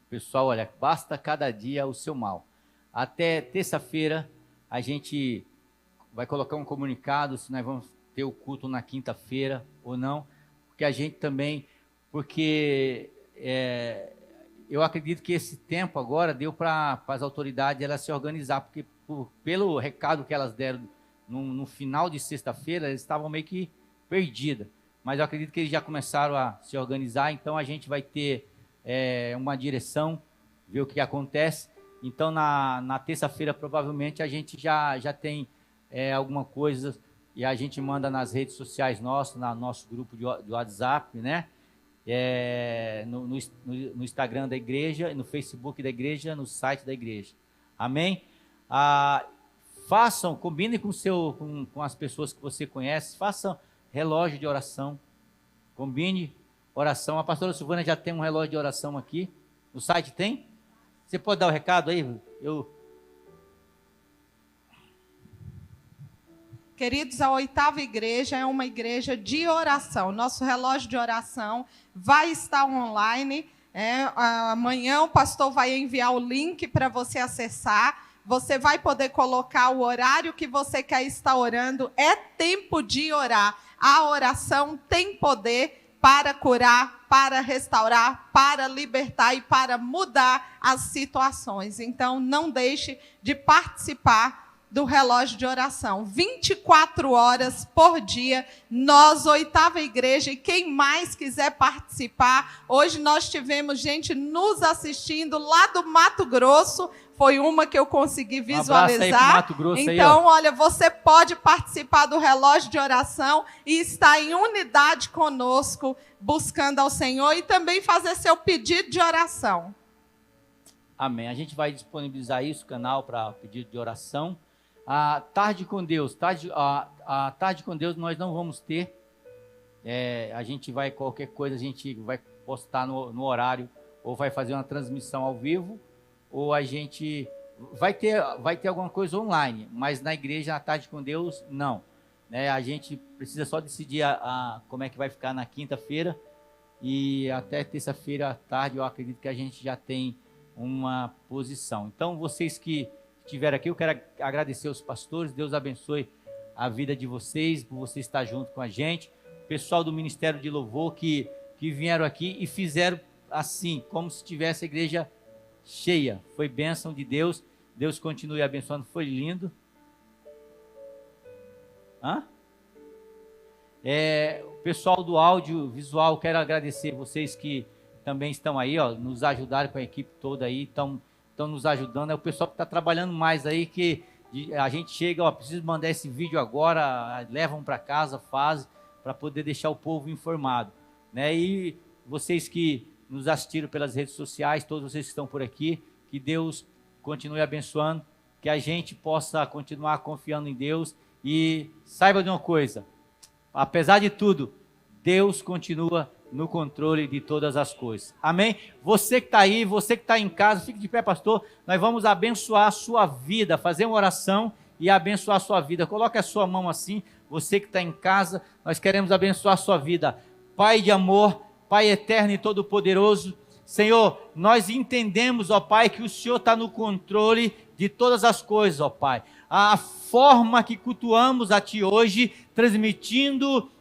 pessoal, olha, basta cada dia o seu mal. Até terça-feira a gente vai colocar um comunicado se nós vamos ter o culto na quinta-feira ou não, porque a gente também, eu acredito que esse tempo agora deu para as autoridades elas se organizar, porque pelo recado que elas deram no final de sexta-feira, eles estavam meio que perdidas, mas eu acredito que eles já começaram a se organizar, então a gente vai ter uma direção, ver o que acontece. Então, na terça-feira, provavelmente, a gente já tem alguma coisa e a gente manda nas redes sociais nossas, no nosso grupo de WhatsApp, né? No Instagram da igreja, no Facebook da igreja, no site da igreja. Amém? Combine com as pessoas que você conhece, façam relógio de oração, combine oração. A pastora Silvana já tem um relógio de oração aqui, no site tem? Você pode dar o recado aí?
Queridos, a 8ª Igreja é uma igreja de oração. Nosso relógio de oração vai estar online. Amanhã o pastor vai enviar o link para você acessar. Você vai poder colocar o horário que você quer estar orando. É tempo de orar. A oração tem poder para curar, para restaurar, para libertar e para mudar as situações. Então, não deixe de participar do relógio de oração. 24 horas por dia, nós, 8ª Igreja, e quem mais quiser participar, hoje nós tivemos gente nos assistindo lá do Mato Grosso, foi uma que eu consegui
abraço aí pro
visualizar.
Mato Grosso aí,
Então,
ó.
olha, você pode participar do relógio de oração e estar em unidade conosco, buscando ao Senhor e também fazer seu pedido de oração.
Amém. A gente vai disponibilizar isso, o canal, para pedido de oração. A tarde com Deus, a tarde com Deus nós não vamos ter. A gente vai, qualquer coisa, a gente vai postar no horário, ou vai fazer uma transmissão ao vivo, ou a gente vai ter alguma coisa online, mas na igreja, a tarde com Deus, não. Né? A gente precisa só decidir como é que vai ficar na quinta-feira, e até terça-feira à tarde eu acredito que a gente já tem uma posição. Então, vocês que estiveram aqui, eu quero agradecer aos pastores, Deus abençoe a vida de vocês, por você estar junto com a gente, o pessoal do Ministério de Louvor que vieram aqui e fizeram assim, como se tivesse a igreja cheia. Foi bênção de Deus. Deus continue abençoando. Foi lindo. O pessoal do audiovisual, quero agradecer vocês que também estão aí, ó, nos ajudaram com a equipe toda aí, estão nos ajudando. É o pessoal que está trabalhando mais aí, que a gente chega, ó, preciso mandar esse vídeo agora, levam para casa, fazem, para poder deixar o povo informado. Né? E vocês que nos assistiram pelas redes sociais, todos vocês que estão por aqui, que Deus continue abençoando, que a gente possa continuar confiando em Deus e saiba de uma coisa, apesar de tudo, Deus continua no controle de todas as coisas. Amém? Você que está aí, você que está em casa, fique de pé, pastor, nós vamos abençoar a sua vida, fazer uma oração e abençoar a sua vida. Coloque a sua mão assim, você que está em casa, nós queremos abençoar a sua vida. Pai de amor, Pai eterno e todo-poderoso, Senhor, nós entendemos, ó Pai, que o Senhor está no controle de todas as coisas, ó Pai. A forma que cultuamos a Ti hoje, transmitindo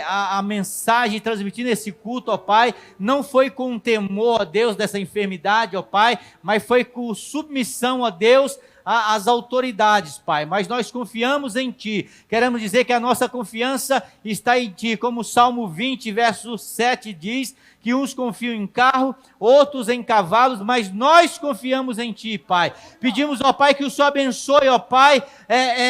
a mensagem, transmitindo esse culto, ó Pai, não foi com temor, ó Deus, dessa enfermidade, ó Pai, mas foi com submissão, ó Deus, às autoridades, Pai, mas nós confiamos em Ti, queremos dizer que a nossa confiança está em Ti, como o Salmo 20, verso 7 diz, que uns confiam em carro, outros em cavalos, mas nós confiamos em Ti, Pai. Pedimos, ó Pai, que o Senhor abençoe, ó Pai,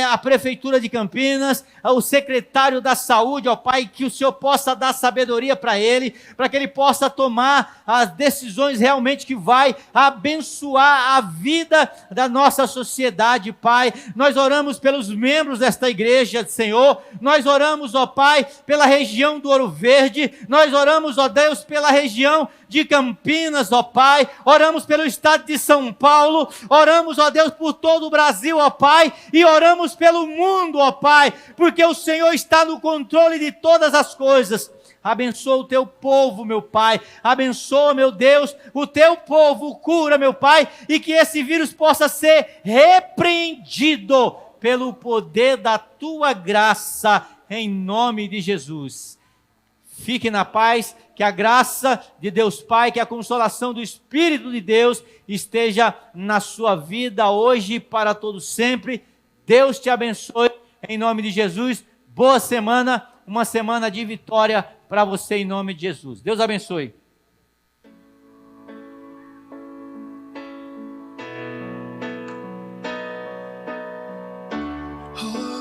a Prefeitura de Campinas, o secretário da Saúde, ó Pai, que o Senhor possa dar sabedoria para ele, para que ele possa tomar as decisões realmente que vai abençoar a vida da nossa sociedade, Pai. Nós oramos pelos membros desta igreja, Senhor, nós oramos, ó Pai, pela região do Ouro Verde, nós oramos, ó Deus, pela região de Campinas, ó Pai, oramos pelo estado de São Paulo, oramos, ó Deus, por todo o Brasil, ó Pai, e oramos pelo mundo, ó Pai, porque o Senhor está no controle de todas as coisas. Abençoa o Teu povo, meu Pai, abençoa, meu Deus, o Teu povo, cura, meu Pai, e que esse vírus possa ser repreendido pelo poder da Tua graça, em nome de Jesus. Fique na paz, que a graça de Deus Pai, que a consolação do Espírito de Deus esteja na sua vida hoje e para todos sempre. Deus te abençoe, em nome de Jesus. Boa semana, uma semana de vitória para você, em nome de Jesus. Deus abençoe.
Oh.